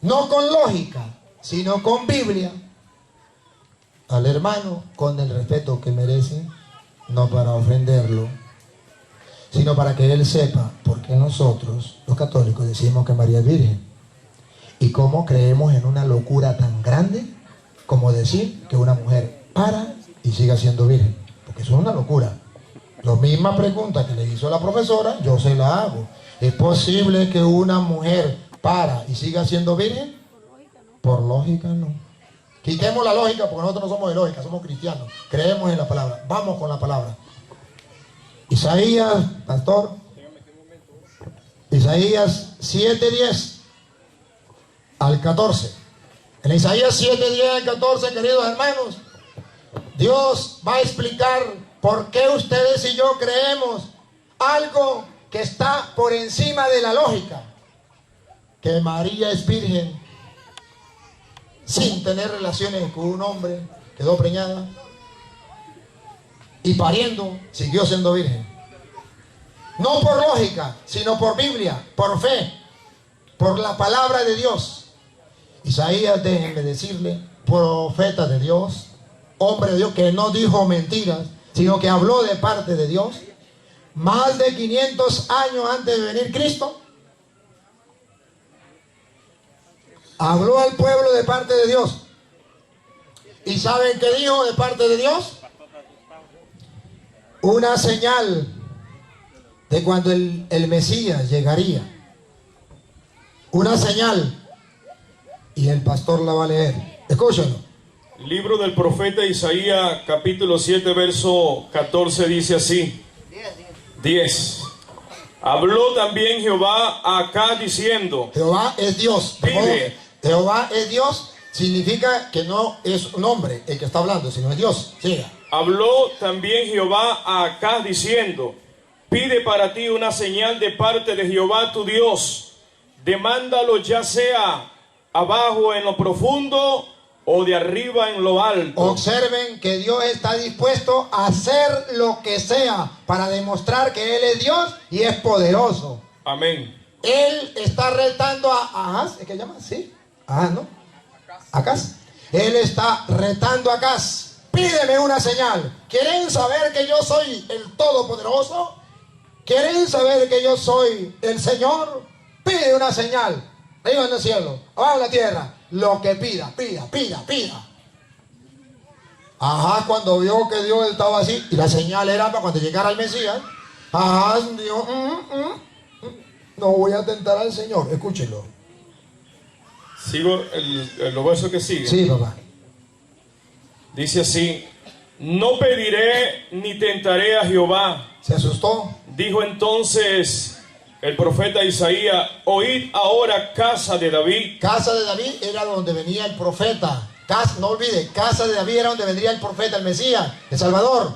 no con lógica, sino con Biblia, al hermano, con el respeto que merece, no para ofenderlo, sino para que él sepa por qué nosotros, los católicos, decimos que María es virgen. Y cómo creemos en una locura tan grande como decir que una mujer para y siga siendo virgen. Porque eso es una locura. La misma pregunta que le hizo la profesora, yo se la hago. ¿Es posible que una mujer para y siga siendo virgen? Por lógica no. Quitemos la lógica porque nosotros no somos de lógica, somos cristianos. Creemos en la palabra. Vamos con la palabra. Isaías, pastor. Isaías 7:10 al 14. En Isaías 7:10 al 14, queridos hermanos, Dios va a explicar por qué ustedes y yo creemos algo que está por encima de la lógica. Que María es virgen sin tener relaciones con un hombre, quedó preñada y pariendo siguió siendo virgen. No por lógica, sino por Biblia, por fe, por la palabra de Dios. Isaías, déjenme decirle, profeta de Dios, hombre de Dios, que no dijo mentiras, sino que habló de parte de Dios, más de 500 años antes de venir Cristo, habló al pueblo de parte de Dios. ¿Y saben qué dijo de parte de Dios? Una señal de cuando el Mesías llegaría. Una señal. Y el pastor la va a leer. Escúchenlo. Libro del profeta Isaías, capítulo 7, verso 14, dice así. 10. Habló también Jehová a Acaz diciendo. Jehová es Dios. Pide. Jehová es Dios significa que no es un hombre el que está hablando, sino es Dios. Siga. Habló también Jehová a Acaz diciendo, pide para ti una señal de parte de Jehová tu Dios, demándalo ya sea abajo en lo profundo o de arriba en lo alto. Observen que Dios está dispuesto a hacer lo que sea para demostrar que Él es Dios y es poderoso. Amén. Él está retando a Ahaz, ¿es que llama? Sí. Ahaz, ¿no? Acaz. Él está retando a Acaz. Pídeme una señal. ¿Quieren saber que yo soy el Todopoderoso? ¿Quieren saber que yo soy el Señor? Pide una señal. Arriba en el cielo, abajo en la tierra. Lo que pida, pida. Ajá, cuando vio que Dios estaba así, y la señal era para cuando llegara el Mesías, ajá, dijo, no voy a tentar al Señor. Escúchelo. Sigo los versos que siguen. Sí, papá. Dice así, no pediré ni tentaré a Jehová. ¿Se asustó? Dijo entonces el profeta Isaías, oíd ahora, casa de David. Casa de David era donde venía el profeta. No olvide, casa de David era donde vendría el profeta, el Mesías, el Salvador.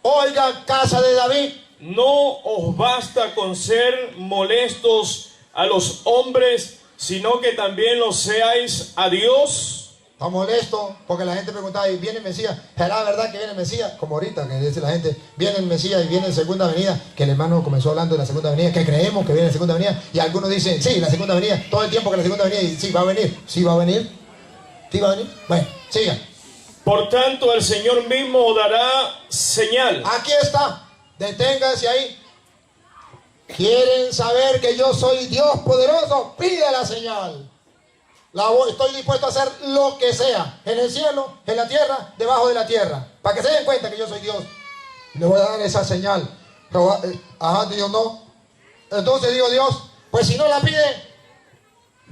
Oiga, casa de David. No os basta con ser molestos a los hombres, sino que también lo seáis a Dios. Está molesto porque la gente preguntaba, ¿y viene el Mesías? ¿Será verdad que viene el Mesías? Como ahorita que dice la gente, viene el Mesías y viene en segunda venida, que el hermano comenzó hablando de la segunda venida, que creemos que viene en segunda venida, y algunos dicen, sí, la segunda venida, todo el tiempo que la segunda venida, y sí, va a venir, sí va a venir, sí va a venir. Bueno, sigan. Por tanto, el Señor mismo os dará señal. Aquí está. Deténganse ahí. ¿Quieren saber que yo soy Dios poderoso? Pide la señal. Estoy dispuesto a hacer lo que sea. En el cielo, en la tierra, debajo de la tierra. Para que se den cuenta que yo soy Dios. Le voy a dar esa señal. Dios no. Entonces digo, Dios, pues si no la pide,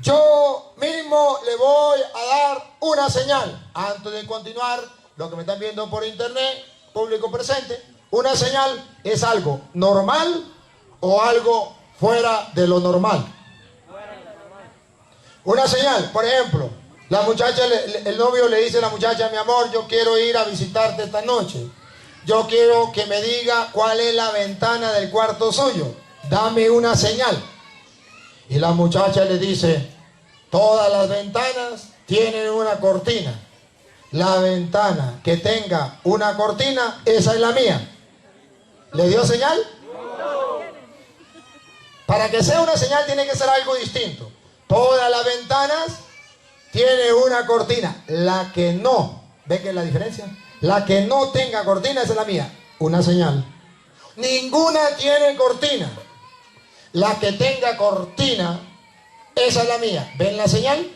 yo mismo le voy a dar una señal. Antes de continuar, lo que me están viendo por internet, público presente, una señal es algo normal o algo fuera de lo normal. Una señal, por ejemplo, la muchacha, el novio le dice a la muchacha, mi amor, yo quiero ir a visitarte esta noche. Yo quiero que me diga cuál es la ventana del cuarto suyo. Dame una señal. Y la muchacha le dice, todas las ventanas tienen una cortina. La ventana que tenga una cortina, esa es la mía. ¿Le dio señal? Para que sea una señal tiene que ser algo distinto. Todas las ventanas tienen una cortina. La que no, ¿ve que es la diferencia? La que no tenga cortina, esa es la mía. Una señal. Ninguna tiene cortina. La que tenga cortina, esa es la mía. ¿Ven la señal?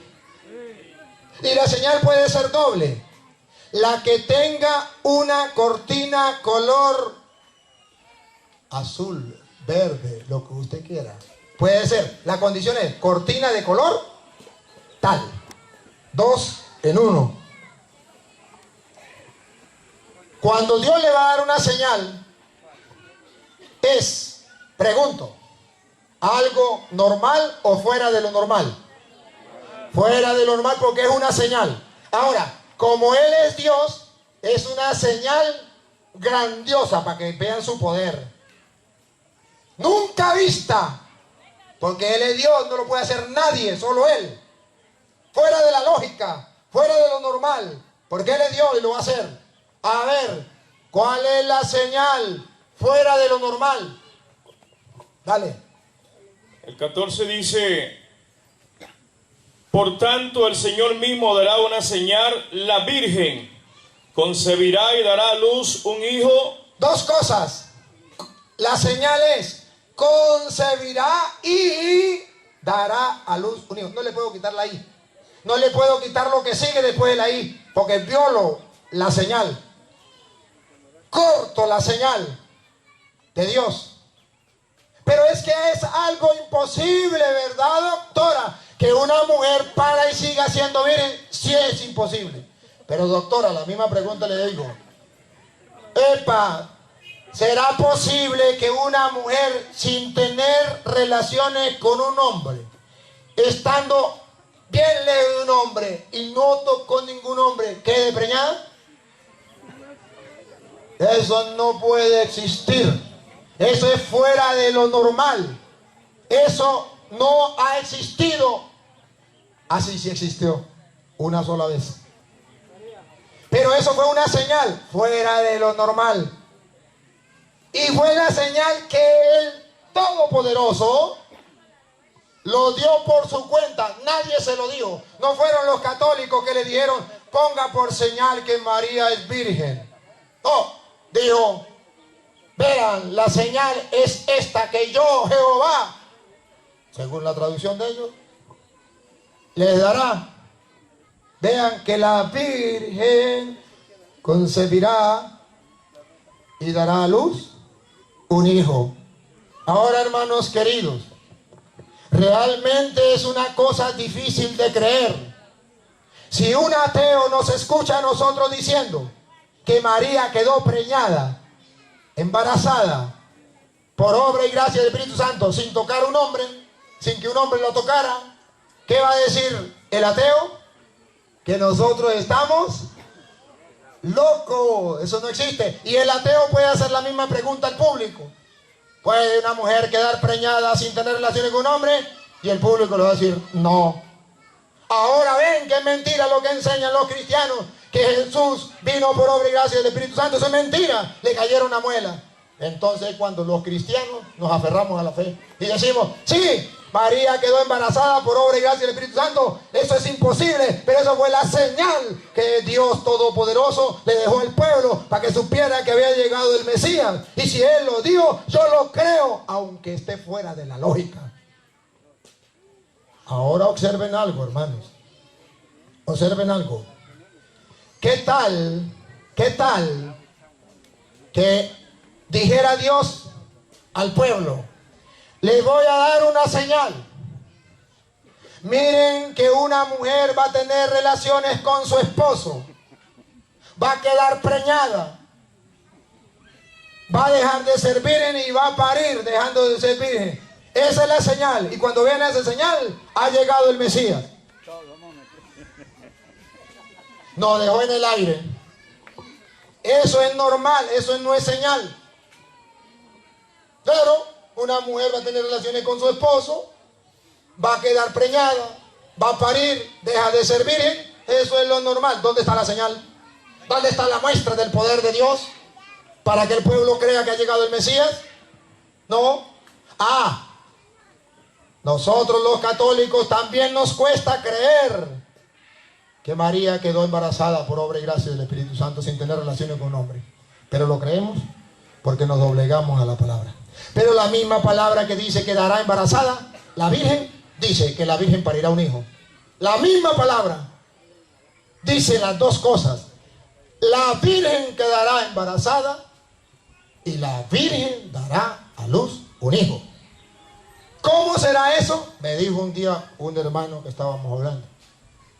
Y la señal puede ser doble. La que tenga una cortina color azul, verde, lo que usted quiera. Puede ser. La condición es cortina de color tal. 2 en 1. Cuando Dios le va a dar una señal, es, pregunto, ¿algo normal o fuera de lo normal? Fuera de lo normal porque es una señal. Ahora, como Él es Dios, es una señal grandiosa para que vean su poder. Nunca vista, porque Él es Dios, no lo puede hacer nadie, solo Él. Fuera de la lógica, fuera de lo normal, porque Él es Dios y lo va a hacer. A ver, ¿cuál es la señal fuera de lo normal? Dale. El 14 dice, por tanto el Señor mismo dará una señal, la Virgen concebirá y dará a luz un hijo. Dos cosas. La señal es, concebirá y dará a luz un hijo. No le puedo quitar la I. No le puedo quitar lo que sigue después de la I, porque violo la señal. Corto la señal de Dios. Pero es que es algo imposible, ¿verdad, doctora? Que una mujer para y siga siendo virgen, sí es imposible. Pero doctora, la misma pregunta le digo. ¿Será posible que una mujer sin tener relaciones con un hombre, estando bien lejos de un hombre y no tocó ningún hombre, quede preñada? Eso no puede existir. Eso es fuera de lo normal. Eso no ha existido. Así sí existió una sola vez. Pero eso fue una señal fuera de lo normal. Y fue la señal que el Todopoderoso lo dio por su cuenta. Nadie se lo dijo. No fueron los católicos que le dijeron, ponga por señal que María es virgen. No, dijo, vean, la señal es esta, que yo, Jehová, según la traducción de ellos, les dará. Vean que la Virgen concebirá y dará a luz un hijo. Ahora, hermanos queridos, realmente es una cosa difícil de creer. Si un ateo nos escucha a nosotros diciendo que María quedó preñada, embarazada, por obra y gracia del Espíritu Santo, sin tocar a un hombre, sin que un hombre lo tocara, ¿qué va a decir el ateo? Que nosotros estamos locos. Eso no existe. Y el ateo puede hacer la misma pregunta al público. ¿Puede una mujer quedar preñada sin tener relaciones con un hombre? Y el público le va a decir no. Ahora ven que es mentira lo que enseñan los cristianos, que Jesús vino por obra y gracia del Espíritu Santo. Eso es mentira. Le cayeron una muela. Entonces, cuando los cristianos nos aferramos a la fe y decimos, sí, María quedó embarazada por obra y gracia del Espíritu Santo. Eso es imposible, pero eso fue la señal que Dios Todopoderoso le dejó al pueblo para que supiera que había llegado el Mesías. Y si Él lo dijo, yo lo creo, aunque esté fuera de la lógica. Ahora observen algo, hermanos. Observen algo. ¿Qué tal que dijera Dios al pueblo: les voy a dar una señal? Miren que una mujer va a tener relaciones con su esposo, va a quedar preñada, va a dejar de ser virgen y va a parir dejando de ser virgen. Esa es la señal. Y cuando viene esa señal, ha llegado el Mesías. Nos dejó en el aire. Eso es normal, eso no es señal. Pero una mujer va a tener relaciones con su esposo, va a quedar preñada, va a parir, deja de ser virgen. Eso es lo normal. ¿Dónde está la señal? ¿Dónde está la muestra del poder de Dios para que el pueblo crea que ha llegado el Mesías? No. Nosotros los católicos también nos cuesta creer que María quedó embarazada por obra y gracia del Espíritu Santo sin tener relaciones con un hombre. Pero lo creemos porque nos doblegamos a la palabra. Pero la misma palabra que dice quedará embarazada, la Virgen dice que la Virgen parirá un hijo. La misma palabra dice las dos cosas. La Virgen quedará embarazada y la Virgen dará a luz un hijo. ¿Cómo será eso? Me dijo un día un hermano que estábamos hablando: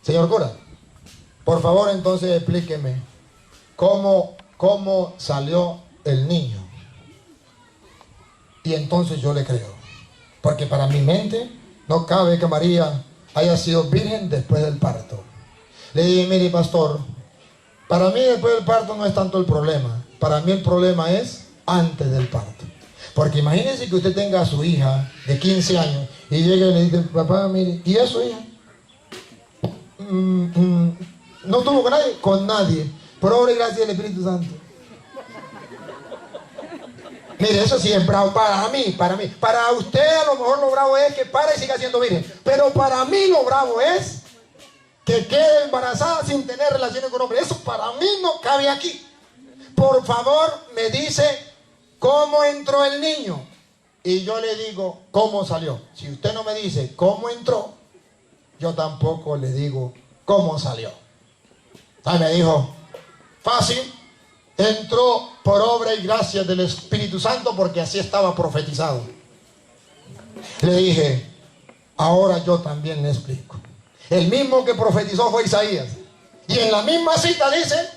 señor cura, por favor entonces explíqueme cómo salió el niño. Y entonces yo le creo, porque para mi mente no cabe que María haya sido virgen después del parto. Le dije: mire, pastor, para mí después del parto no es tanto el problema. Para mí el problema es antes del parto. Porque imagínense que usted tenga a su hija de 15 años y llega y le dice: papá, mire, ¿y a su hija? ¿No tuvo con nadie? Con nadie. Por obra y gracia del Espíritu Santo. Mire, eso sí es bravo para mí. Para usted a lo mejor lo bravo es que pare y siga siendo virgen. Pero para mí lo bravo es que quede embarazada sin tener relaciones con hombre. Eso para mí no cabe aquí. Por favor, me dice cómo entró el niño. Y yo le digo cómo salió. Si usted no me dice cómo entró, yo tampoco le digo cómo salió. Ahí me dijo: fácil. Entró por obra y gracia del Espíritu Santo, porque así estaba profetizado. Le dije: ahora yo también le explico. El mismo que profetizó fue Isaías. Y en la misma cita dice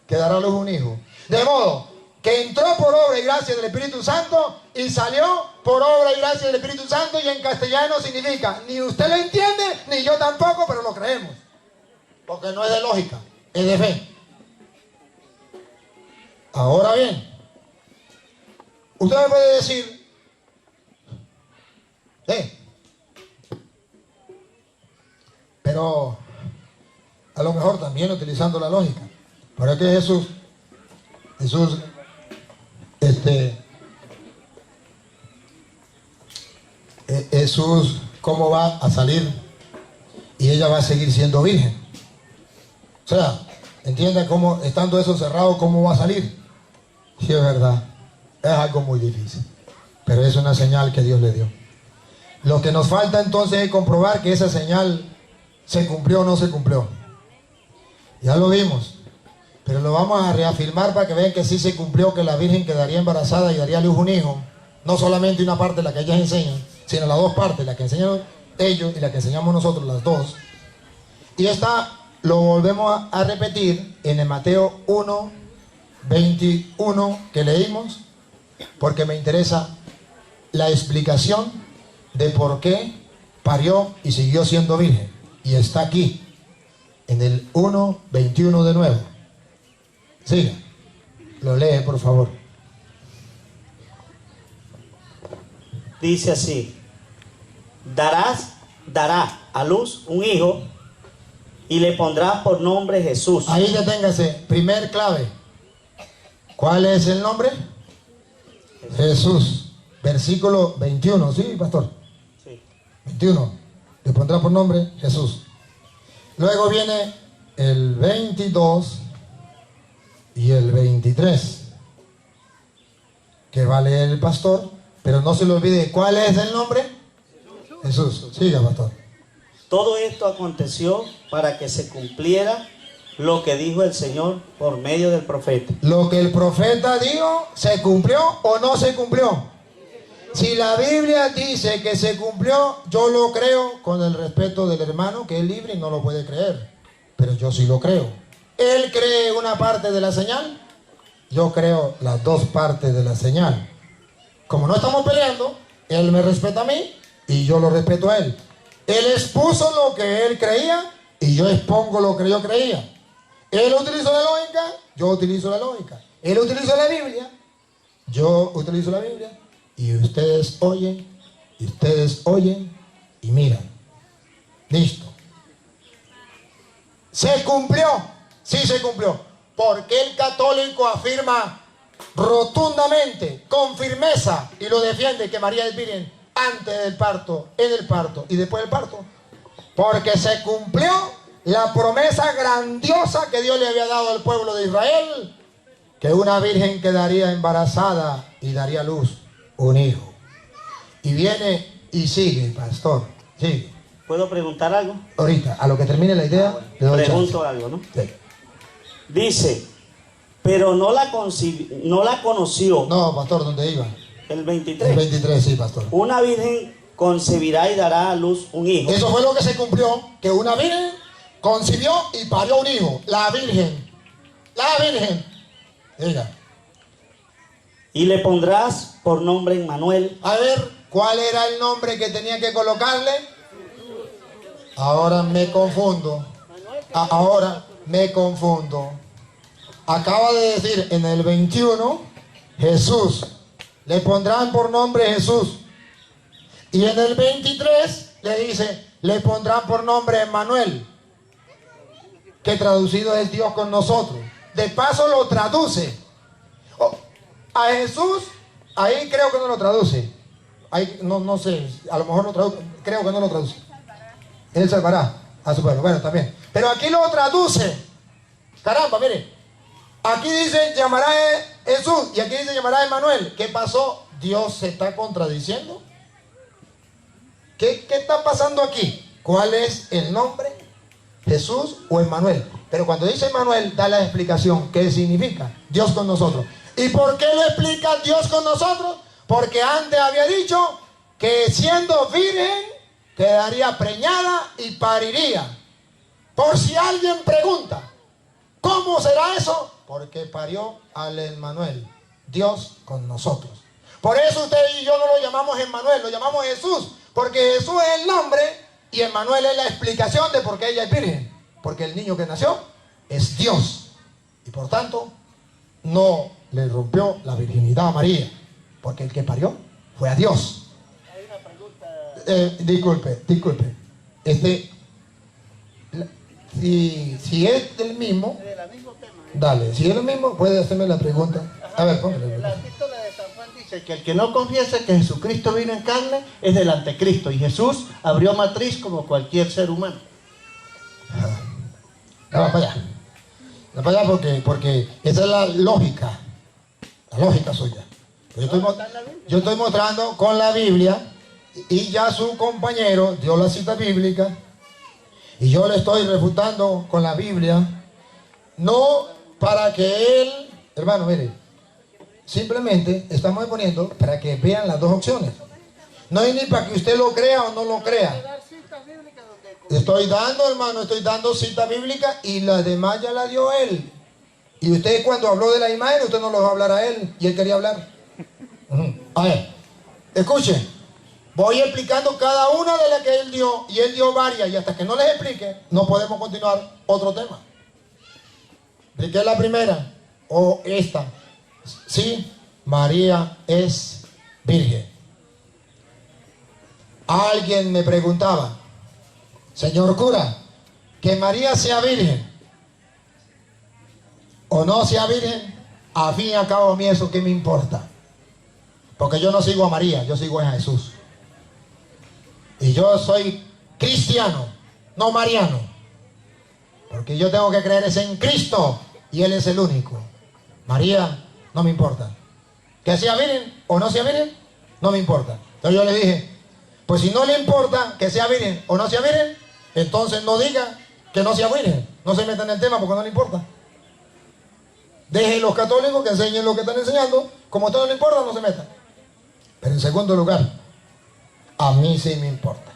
que dará a luz un hijo. De modo que entró por obra y gracia del Espíritu Santo y salió por obra y gracia del Espíritu Santo. Y en castellano significa: ni usted lo entiende, ni yo tampoco, pero lo creemos. Porque no es de lógica, es de fe. Ahora bien, usted me puede decir: pero a lo mejor también utilizando la lógica. Pero es que Jesús, ¿cómo va a salir? Y ella va a seguir siendo virgen. O sea, entiendan cómo, estando eso cerrado, ¿cómo va a salir? Sí, es verdad. Es algo muy difícil. Pero es una señal que Dios le dio. Lo que nos falta entonces es comprobar que esa señal se cumplió o no se cumplió. Ya lo vimos. Pero lo vamos a reafirmar para que vean que sí se cumplió, que la Virgen quedaría embarazada y daría a luz un hijo. No solamente una parte, la que ellas enseñan, sino las dos partes, la que enseñan ellos y la que enseñamos nosotros, las dos. Y esta lo volvemos a repetir en el Mateo 1:21 que leímos, porque me interesa la explicación de por qué parió y siguió siendo virgen. Y está aquí, en el 1:21 de nuevo. Siga, lo lee por favor. Dice así: dará a luz un hijo y le pondrás por nombre Jesús. Ahí deténgase, primer clave. ¿Cuál es el nombre? Jesús. Versículo 21, ¿sí, pastor? Sí. 21. Le pondrá por nombre Jesús. Luego viene el 22 y el 23, que va a leer el pastor, pero no se le olvide cuál es el nombre. Jesús. Siga, pastor. Todo esto aconteció para que se cumpliera lo que dijo el Señor por medio del profeta. Lo que el profeta dijo, ¿se cumplió o no se cumplió? Si la Biblia dice que se cumplió, yo lo creo con el respeto del hermano que es libre y no lo puede creer. Pero yo sí lo creo. Él cree una parte de la señal, yo creo las dos partes de la señal. Como no estamos peleando, él me respeta a mí y yo lo respeto a él. Él expuso lo que él creía y yo expongo lo que yo creía. Él utilizó la lógica, yo utilizo la lógica. Él utilizó la Biblia, yo utilizo la Biblia. Y ustedes oyen y miran. Listo. ¿Se cumplió? Sí se cumplió. Porque el católico afirma rotundamente, con firmeza, y lo defiende, que María es virgen antes del parto, en el parto y después del parto. Porque se cumplió la promesa grandiosa que Dios le había dado al pueblo de Israel, que una virgen quedaría embarazada y daría luz un hijo. Y viene y sigue, pastor, sigue. ¿Puedo preguntar algo? Ahorita, a lo que termine la idea, le doy Pregunto chance. algo, ¿no? Sí. Dice, pero no la conoció. No, pastor, ¿dónde iba? El 23. El 23, sí, pastor. Una virgen concebirá y dará a luz un hijo. Eso fue lo que se cumplió, que una virgen concibió y parió un hijo. La virgen. Diga. Y le pondrás por nombre Emmanuel. A ver, ¿cuál era el nombre que tenía que colocarle? Ahora me confundo. Ahora me confundo. Acaba de decir en el 21, Jesús. Le pondrán por nombre Jesús. Y en el 23 le dice, le pondrán por nombre Emmanuel, que traducido es Dios con nosotros. De paso lo traduce. A Jesús, ahí creo que no lo traduce. Ahí, no sé, a lo mejor lo traduce, creo que no lo traduce. Él salvará a su pueblo. Bueno, también. Pero aquí lo traduce. Caramba, mire. Aquí dice llamará Jesús y aquí dice llamará Emmanuel. ¿Qué pasó? ¿Dios se está contradiciendo? ¿Qué está pasando aquí? ¿Cuál es el nombre? ¿Jesús o Emmanuel? Pero cuando dice Emmanuel, da la explicación. ¿Qué significa? Dios con nosotros. ¿Y por qué lo explica Dios con nosotros? Porque antes había dicho que siendo virgen quedaría preñada y pariría. Por si alguien pregunta, ¿cómo será eso? Porque parió al Emmanuel, Dios con nosotros. Por eso usted y yo no lo llamamos Emmanuel, lo llamamos Jesús. Porque Jesús es el nombre y Emmanuel es la explicación de por qué ella es virgen. Porque el niño que nació es Dios. Y por tanto, no le rompió la virginidad a María. Porque el que parió fue a Dios. Hay una pregunta. Disculpe. Si es del mismo, Del mismo tema. dale. Si es el mismo, puede hacerme la pregunta. A ver, póngale. La epístola de San Juan dice que el que no confiese que Jesucristo vino en carne es del anticristo. Y Jesús abrió matriz como cualquier ser humano. Vamos para allá. Vamos para allá porque esa es la lógica. La lógica suya. Yo estoy mostrando con la Biblia y ya su compañero dio la cita bíblica y yo le estoy refutando con la Biblia. No para que él, hermano, mire, simplemente estamos exponiendo para que vean las dos opciones. No es ni para que usted lo crea o no lo crea. Estoy dando, hermano, estoy dando cita bíblica y las demás ya la dio él. Y usted cuando habló de la imagen, usted no lo va a hablar a él y él quería hablar. A ver, escuchen, voy explicando cada una de las que él dio y él dio varias y hasta que no les explique no podemos continuar otro tema. Expliqué la primera o esta. Sí, María es virgen. Alguien me preguntaba, señor cura, que María sea virgen o no sea virgen, a fin y a cabo a mí eso qué me importa. Porque yo no sigo a María, yo sigo a Jesús. Y yo soy cristiano, no mariano. Porque yo tengo que creer es en Cristo y Él es el único. María, no me importa. Que sea virgen o no sea virgen, no me importa. Entonces yo le dije, pues si no le importa que sea virgen o no sea virgen, entonces no diga que no sea virgen. No se meta en el tema porque no le importa. Dejen los católicos que enseñen lo que están enseñando. Como a todos no le importa, no se metan. Pero en segundo lugar, a mí sí me importa.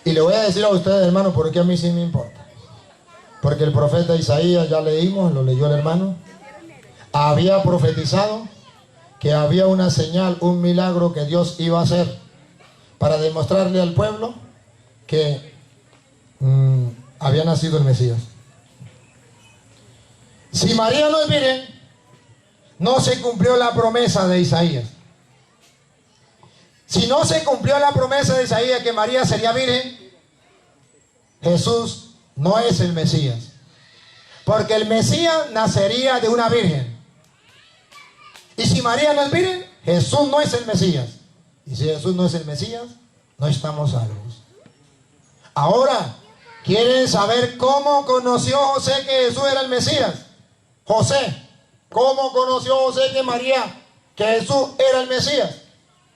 Y le voy a decir a ustedes, hermano, por qué a mí sí me importa. Porque el profeta Isaías, ya leímos, lo leyó el hermano, había profetizado que había una señal, un milagro que Dios iba a hacer para demostrarle al pueblo que había nacido el Mesías. Si María no es virgen, no se cumplió la promesa de Isaías. Si no se cumplió la promesa de Isaías que María sería virgen, Jesús no es el Mesías. Porque el Mesías nacería de una virgen. Y si María no es virgen, Jesús no es el Mesías. Y si Jesús no es el Mesías, no estamos salvos. Ahora, ¿quieren saber cómo conoció José que Jesús era el Mesías? José, ¿cómo conoció José que María, que Jesús era el Mesías?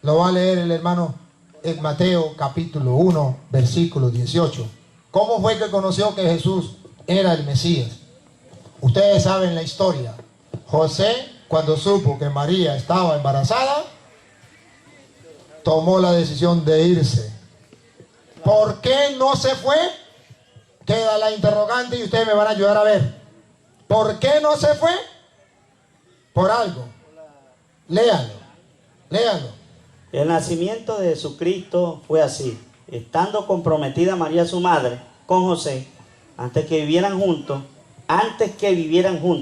Lo va a leer el hermano en Mateo capítulo 1, versículo 18. ¿Cómo fue que conoció que Jesús era el Mesías? Ustedes saben la historia. José, cuando supo que María estaba embarazada, tomó la decisión de irse. ¿Por qué no se fue? Queda la interrogante y ustedes me van a ayudar a ver. ¿Por qué no se fue? Por algo. Léanlo. Léanlo. El nacimiento de Jesucristo fue así. Estando comprometida María su madre con José, antes que vivieran juntos,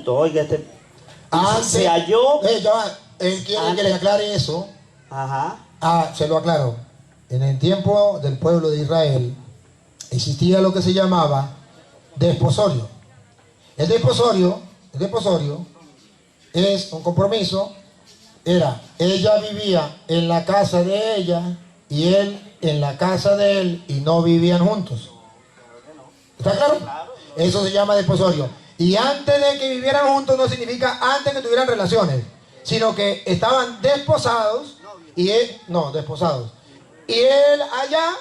oiga, se halló. Él quiere que le aclare eso. Ajá. Se lo aclaro. En el tiempo del pueblo de Israel existía lo que se llamaba desposorio. El desposorio es un compromiso. Era, ella vivía en la casa de ella y él en la casa de él y no vivían juntos. ¿Está claro? Eso se llama desposorio. Y antes de que vivieran juntos no significa antes que tuvieran relaciones, sino que estaban desposados y él, no, desposados. Y él allá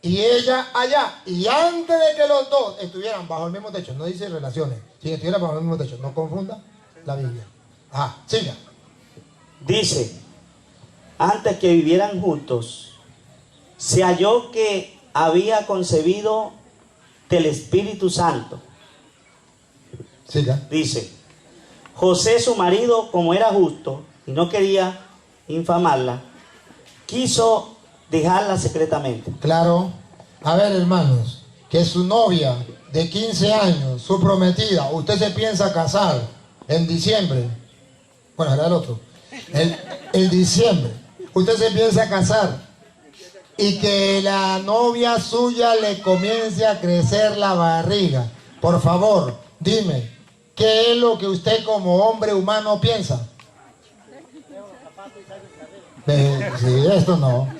y ella allá. Y antes de que los dos estuvieran bajo el mismo techo, no dice relaciones, si estuvieran bajo el mismo techo, no confunda la Biblia. Siga. Dice, antes que vivieran juntos, se halló que había concebido del Espíritu Santo. Siga. Dice, José su marido, como era justo y no quería infamarla, quiso dejarla secretamente. Claro. A ver, hermanos, que su novia de 15 años, su prometida, usted se piensa casar en diciembre. Bueno, era el otro. El diciembre. Usted se piensa casar y que la novia suya le comience a crecer la barriga. Por favor, dime, ¿qué es lo que usted como hombre humano piensa? Sí, esto no.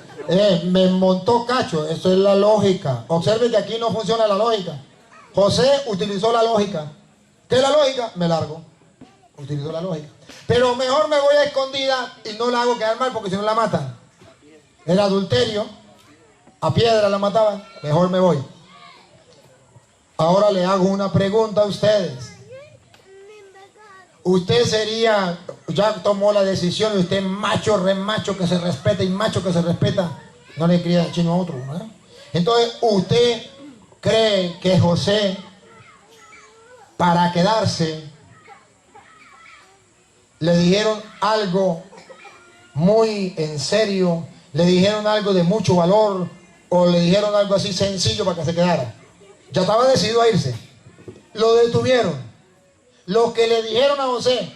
Me montó cacho, eso es la lógica. Observe que aquí no funciona la lógica. José utilizó la lógica. ¿Qué es la lógica? Me largo. Utilizó la lógica. Pero mejor me voy a escondida y no la hago quedar mal porque si no la matan. Era adulterio. A piedra la mataban. Mejor me voy. Ahora le hago una pregunta a ustedes. Usted sería, ya tomó la decisión y usted macho, remacho que se respeta y macho que se respeta, no le cría chino a otro, ¿no? Entonces, ¿usted cree que José, para quedarse, le dijeron algo muy en serio, le dijeron algo de mucho valor o le dijeron algo así sencillo para que se quedara? Ya estaba decidido a irse. Lo detuvieron. Lo que le dijeron a José,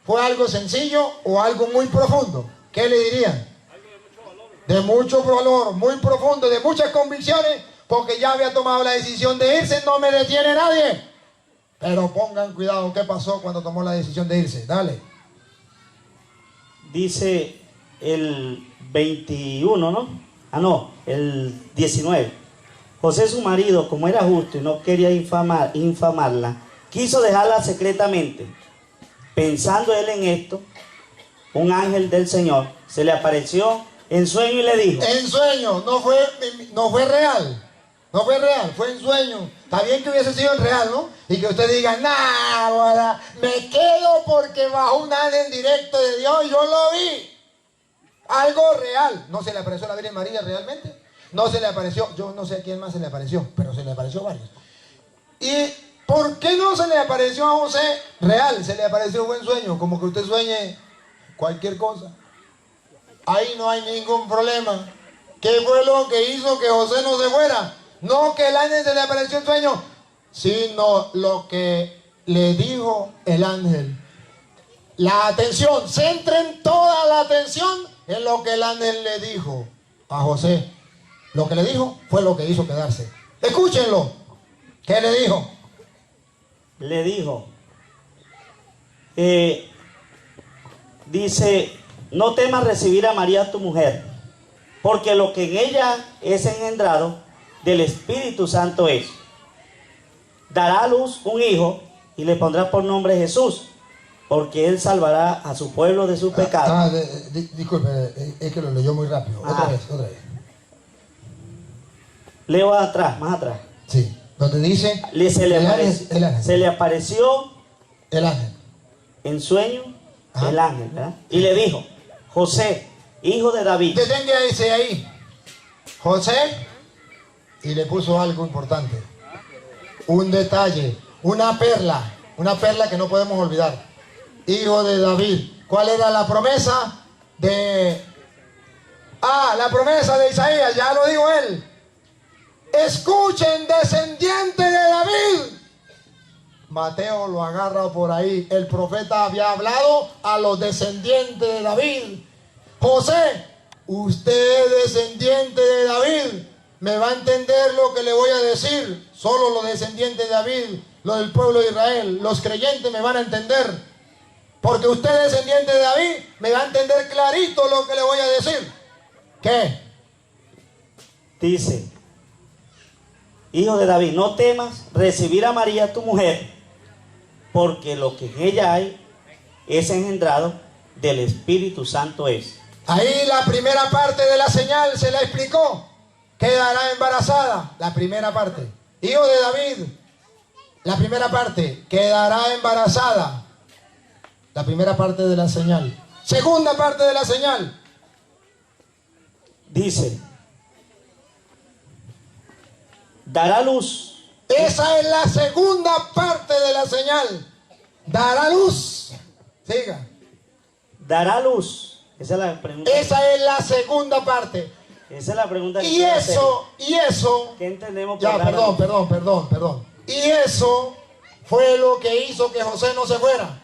¿fue algo sencillo o algo muy profundo? ¿Qué le dirían? De mucho valor, muy profundo, de muchas convicciones, porque ya había tomado la decisión de irse, no me detiene nadie. Pero pongan cuidado, ¿qué pasó cuando tomó la decisión de irse? Dale. Dice el 21, ¿no? el 19. José su marido, como era justo y no quería infamarla, quiso dejarla secretamente. Pensando él en esto, un ángel del Señor se le apareció en sueño y le dijo. En sueño, no fue real. No fue real, fue en sueño. Está bien que hubiese sido en real, ¿no? Y que usted diga, nah, me quedo porque bajó un ángel directo de Dios y yo lo vi. Algo real. ¿No se le apareció a la Virgen María realmente? No se le apareció, yo no sé a quién más se le apareció, pero se le apareció a varios. ¿Y por qué no se le apareció a José real? Se le apareció buen sueño, como que usted sueñe cualquier cosa. Ahí no hay ningún problema. ¿Qué fue lo que hizo que José no se fuera? No que el ángel se le apareció en sueño, sino lo que le dijo el ángel. La atención, centren toda la atención en lo que el ángel le dijo a José. Lo que le dijo fue lo que hizo quedarse. Escúchenlo. ¿Qué le dijo? Le dijo, dice, no temas recibir a María tu mujer, porque lo que en ella es engendrado del Espíritu Santo es. Dará a luz un hijo y le pondrá por nombre Jesús, porque él salvará a su pueblo de sus pecados. Disculpe, es que lo leyó muy rápido. Otra vez. Leo atrás, más atrás. Sí, donde dice se le apareció el ángel en sueño. Ajá. El ángel, ¿verdad? Y le dijo, José, hijo de David. Deténgase ahí. José, y le puso algo importante. Un detalle, una perla que no podemos olvidar. Hijo de David. ¿Cuál era la promesa la promesa de Isaías? Ya lo dijo él. Escuchen, descendiente de David. Mateo lo agarra por ahí. El profeta había hablado a los descendientes de David. José, usted descendiente de David, me va a entender lo que le voy a decir. Solo los descendientes de David, los del pueblo de Israel, los creyentes me van a entender. Porque usted descendiente de David, me va a entender clarito lo que le voy a decir. ¿Qué? Dice, hijo de David, no temas recibir a María tu mujer, porque lo que en ella hay es engendrado del Espíritu Santo es. Ahí la primera parte de la señal se la explicó. Quedará embarazada. La primera parte. Hijo de David. La primera parte. Quedará embarazada. La primera parte de la señal. Segunda parte de la señal. Dice, dará luz. Esa es la segunda parte de la señal. Dará luz. Siga. Dará luz. Esa es la pregunta. Esa es la segunda parte. Esa es la pregunta que y eso. ¿Qué entendemos por ya, perdón. Y eso fue lo que hizo que José no se fuera.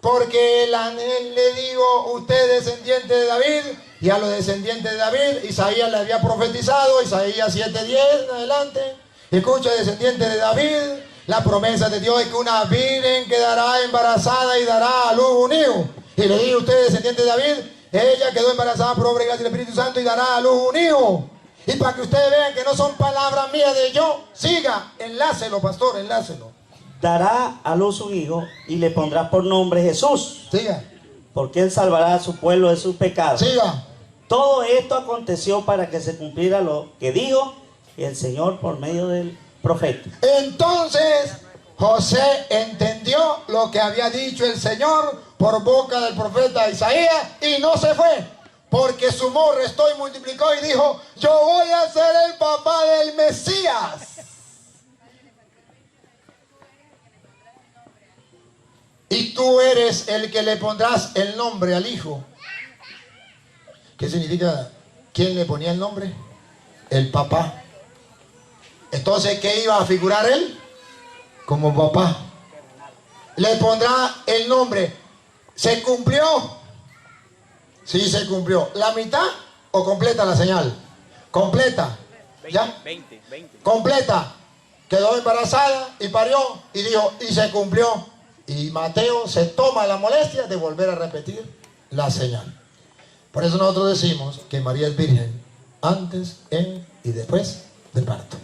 Porque el ángel le dijo, usted descendiente de David, y a los descendientes de David, Isaías le había profetizado, Isaías 7:10 en adelante. Escucha, descendiente de David, la promesa de Dios es que una virgen quedará embarazada y dará a luz un hijo. Y le digo a usted, descendiente de David, ella quedó embarazada por obra y gracia del Espíritu Santo y dará a luz un hijo. Y para que ustedes vean que no son palabras mías de yo, siga, enlácelo, pastor, enlácelo. Dará a luz un hijo y le pondrá por nombre Jesús. Siga. Porque él salvará a su pueblo de sus pecados. Siga. Todo esto aconteció para que se cumpliera lo que dijo el Señor por medio del profeta. Entonces José entendió lo que había dicho el Señor por boca del profeta Isaías y no se fue, porque sumó, restó y multiplicó y dijo, yo voy a ser el papá del Mesías. Y tú eres el que le pondrás el nombre al hijo. ¿Qué significa? ¿Quién le ponía el nombre? El papá. Entonces, ¿qué iba a figurar él? Como papá. Le pondrá el nombre. ¿Se cumplió? Sí, se cumplió. ¿La mitad o completa la señal? Completa. ¿Ya? 20. Completa. Quedó embarazada y parió y dijo, y se cumplió. Y Mateo se toma la molestia de volver a repetir la señal. Por eso nosotros decimos que María es virgen antes, en y después del parto.